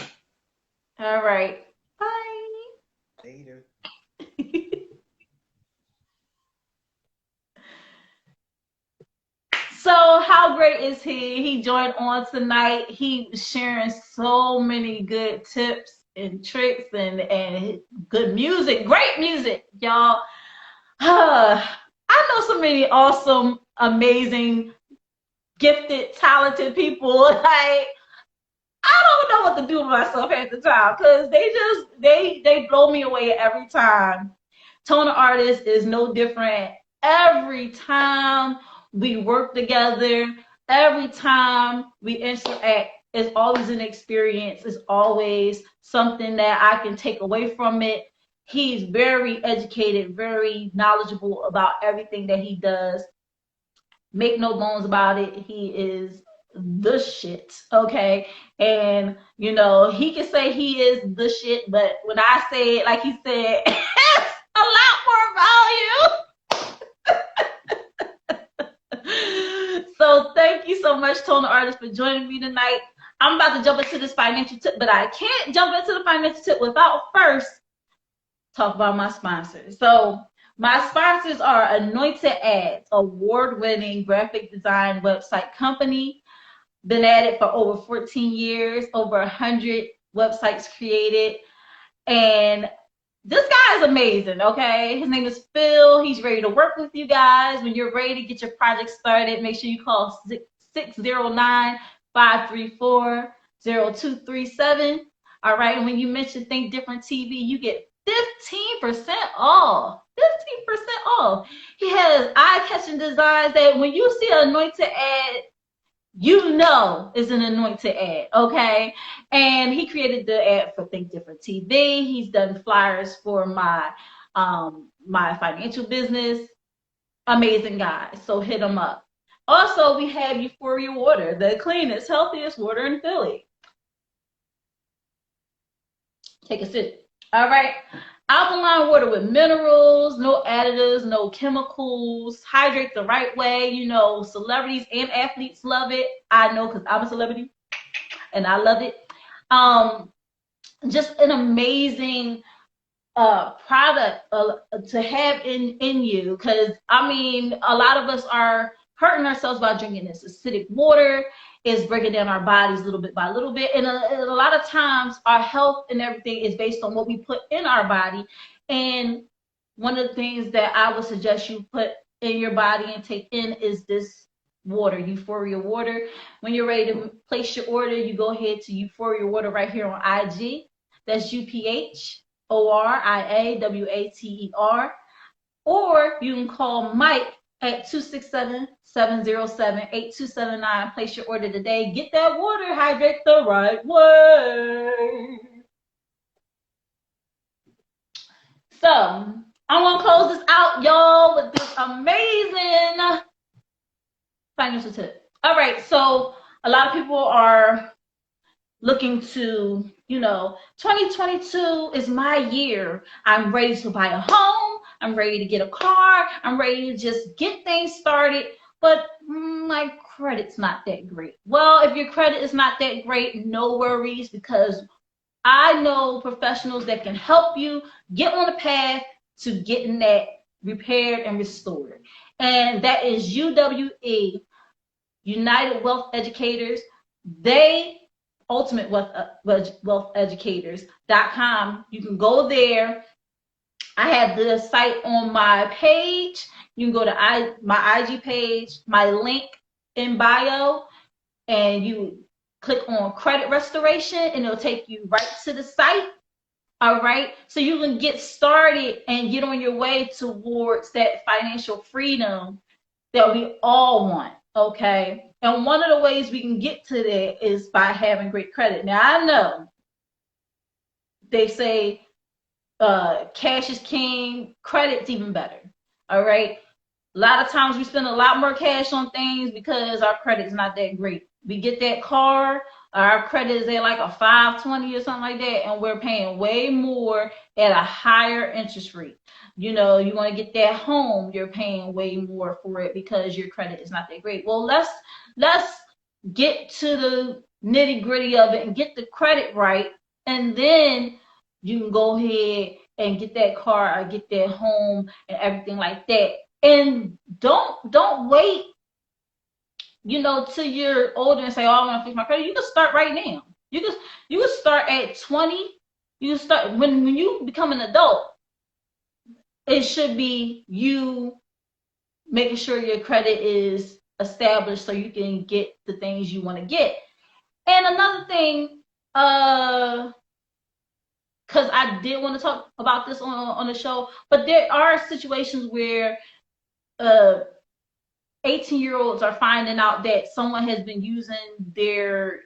All right. Bye. Later. So how great is he? He joined on tonight. He was sharing so many good tips and tricks and good music, great music, y'all. I know so many awesome, amazing, gifted, talented people. Like, I don't know what to do with myself at the time because they blow me away every time. Tone the Artist is no different. Every time we work together, every time we interact, it's always an experience. It's always something that I can take away from it. He's very educated, very knowledgeable about everything that he does. Make no bones about it. He is the shit, okay? And, he can say he is the shit, but when I say it, like he said, it's a lot more value. So thank you so much, Tone the Artist, for joining me tonight. I'm about to jump into this financial tip, but I can't jump into the financial tip without first talk about my sponsors. So my sponsors are Anointed Ads, award-winning graphic design website company. Been at it for over 14 years, over 100 websites created. And this guy is amazing, okay? His name is Phil. He's ready to work with you guys. When you're ready to get your project started, make sure you call 609-534-0237. All right, and when you mention Think Different TV, you get 15% off. 15% off. He has eye-catching designs that when you see an Anointed ad, it's an Anointed ad, okay? And he created the ad for Think Different TV. He's done flyers for my financial business. Amazing guy. So hit him up. Also, we have Euphoria Water, the cleanest, healthiest water in Philly. Take a sip. All right. Alkaline water with minerals, no additives, no chemicals, hydrate the right way. Celebrities and athletes love it. I know because I'm a celebrity and I love it. Just an amazing product to have in you because, a lot of us are hurting ourselves by drinking this acidic water. Is breaking down our bodies little bit by little bit. And a lot of times our health and everything is based on what we put in our body. And one of the things that I would suggest you put in your body and take in is this water, Euphoria Water. When you're ready to place your order, you go ahead to Euphoria Water right here on IG. That's UPHORIAWATER. Or you can call Mike at 267-707-8279. Place your order today. Get that water, hydrate the right way. So I'm gonna close this out, y'all, with this amazing financial tip. All right, so a lot of people are looking to, 2022 is my year. I'm ready to buy a home. I'm ready to get a car. I'm ready to just get things started. But my credit's not that great. Well, if your credit is not that great, no worries, because I know professionals that can help you get on the path to getting that repaired and restored. And that is UWE, United Wealth Educators. They Ultimate Wealth Educators.com. You can go there. I have the site on my page. You can go to my IG page, my link in bio, and you click on credit restoration, and it'll take you right to the site. All right, so you can get started and get on your way towards that financial freedom that we all want. Okay, and one of the ways we can get to that is by having great credit. Now, I know they say cash is king, credit's even better. All right, a lot of times we spend a lot more cash on things because our credit's not that great. We get that car, our credit is at like a 520 or something like that, and we're paying way more at a higher interest rate. You want to get that home, you're paying way more for it because your credit is not that great. Well, let's get to the nitty gritty of it and get the credit right, and then you can go ahead and get that car or get that home and everything like that. And don't wait, till you're older and say, "Oh, I want to fix my credit." You can start right now. You can start at 20. You can start when you become an adult. It should be you making sure your credit is established so you can get the things you want to get. And another thing, because I did want to talk about this on the show, but there are situations where 18-year-olds are finding out that someone has been using their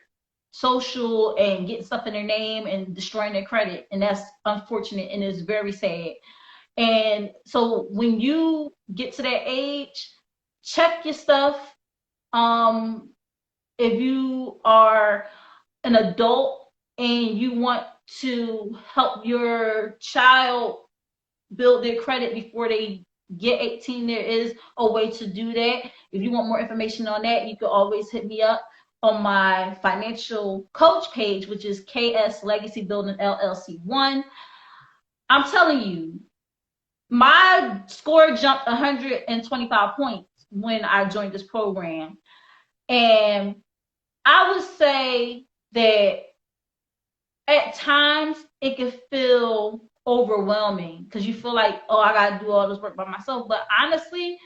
social and getting stuff in their name and destroying their credit, and that's unfortunate and it's very sad. And so when you get to that age, check your stuff. If you are an adult and you want to help your child build their credit before they get 18, there is a way to do that. If you want more information on that, you can always hit me up on my financial coach page, which is KS Legacy Building LLC 1. I'm telling you, my score jumped 125 points when I joined this program. And I would say that at times it can feel overwhelming because you feel like, oh, I got to do all this work by myself. But honestly,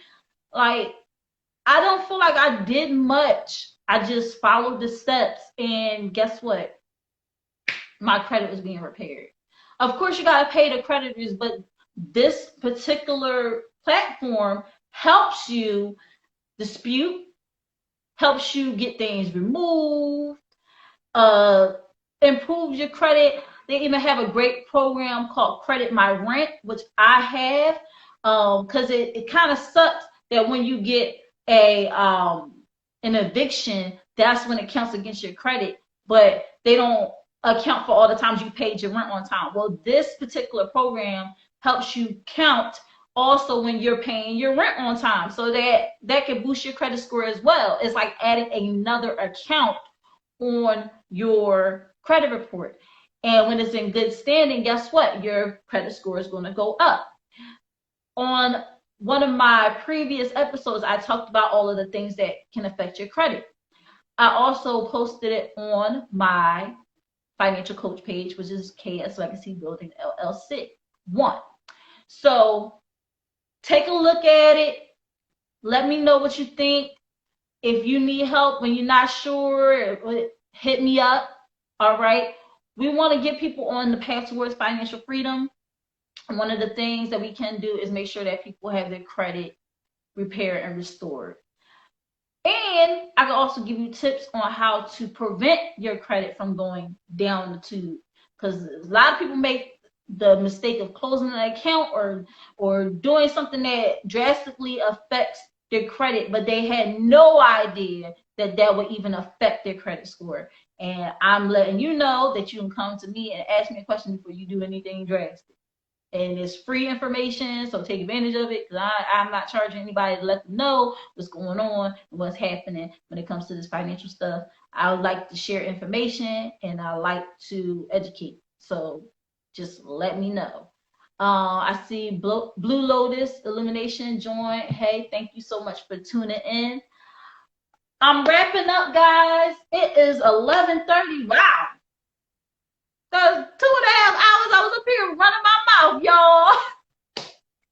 like, I don't feel like I did much. I just followed the steps, and guess what? My credit was being repaired. Of course, you got to pay the creditors, but this particular platform helps you dispute, helps you get things removed, improves your credit. They even have a great program called Credit My Rent, which I have, because it kind of sucks that when you get an eviction, that's when it counts against your credit, but they don't account for all the times you paid your rent on time. Well, this particular program helps you count also when you're paying your rent on time, so that can boost your credit score as well. It's like adding another account on your credit report. And when it's in good standing, guess what? Your credit score is going to go up. On one of my previous episodes, I talked about all of the things that can affect your credit. I also posted it on my financial coach page, which is KS Legacy Building LLC 1. So take a look at it. Let me know what you think. If you need help when you're not sure, hit me up. All right. We want to get people on the path towards financial freedom. And one of the things that we can do is make sure that people have their credit repaired and restored. And I can also give you tips on how to prevent your credit from going down the tube. Because a lot of people make the mistake of closing an account or doing something that drastically affects their credit, but they had no idea that that would even affect their credit score. And I'm letting you know that you can come to me and ask me a question before you do anything drastic. And it's free information, so take advantage of it, because I'm not charging anybody to let them know what's going on and what's happening when it comes to this financial stuff. I would like to share information and I like to educate. So just let me know. I see Blue Lotus Illumination join. Hey, thank you so much for tuning in. I'm wrapping up, guys. It is 11:30. Wow. Cause 2.5 hours I was up here running my mouth, y'all.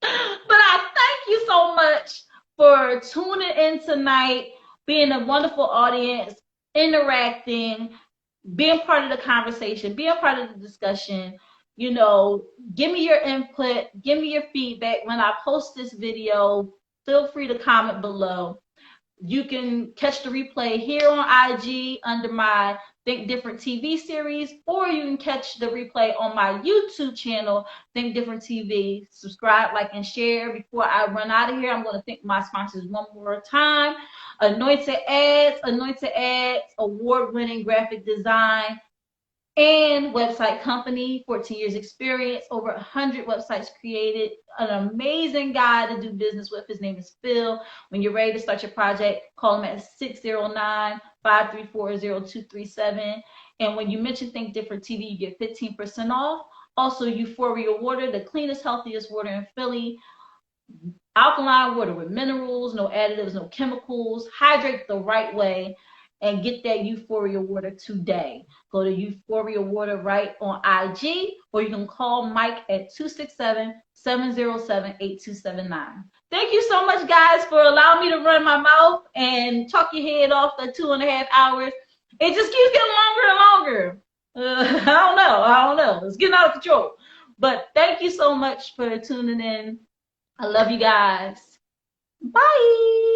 But I thank you so much for tuning in tonight, being a wonderful audience, interacting, being part of the conversation, being part of the discussion. You know, give me your input, give me your feedback. When I post this video, feel free to comment below. You can catch the replay here on IG under my Think Different TV series, or you can catch the replay on my YouTube channel, Think Different TV. Subscribe, like, and share. Before I run out of here, I'm going to thank my sponsors one more time. Anointed Ads, award-winning graphic design and website company, 14 years experience, over 100 websites created, an amazing guy to do business with. His name is Phil. When you're ready to start your project, call him at 609-534-0237. And when you mention Think Different TV, you get 15% off. Also, Euphoria Water, the cleanest, healthiest water in Philly. Alkaline water with minerals, no additives, no chemicals. Hydrate the right way and get that Euphoria Water today. Go to Euphoria Water right on IG, or you can call Mike at 267-707-8279. Thank you so much, guys, for allowing me to run my mouth and talk your head off for 2.5 hours. It just keeps getting longer and longer. I don't know. It's getting out of control. But thank you so much for tuning in. I love you guys. Bye.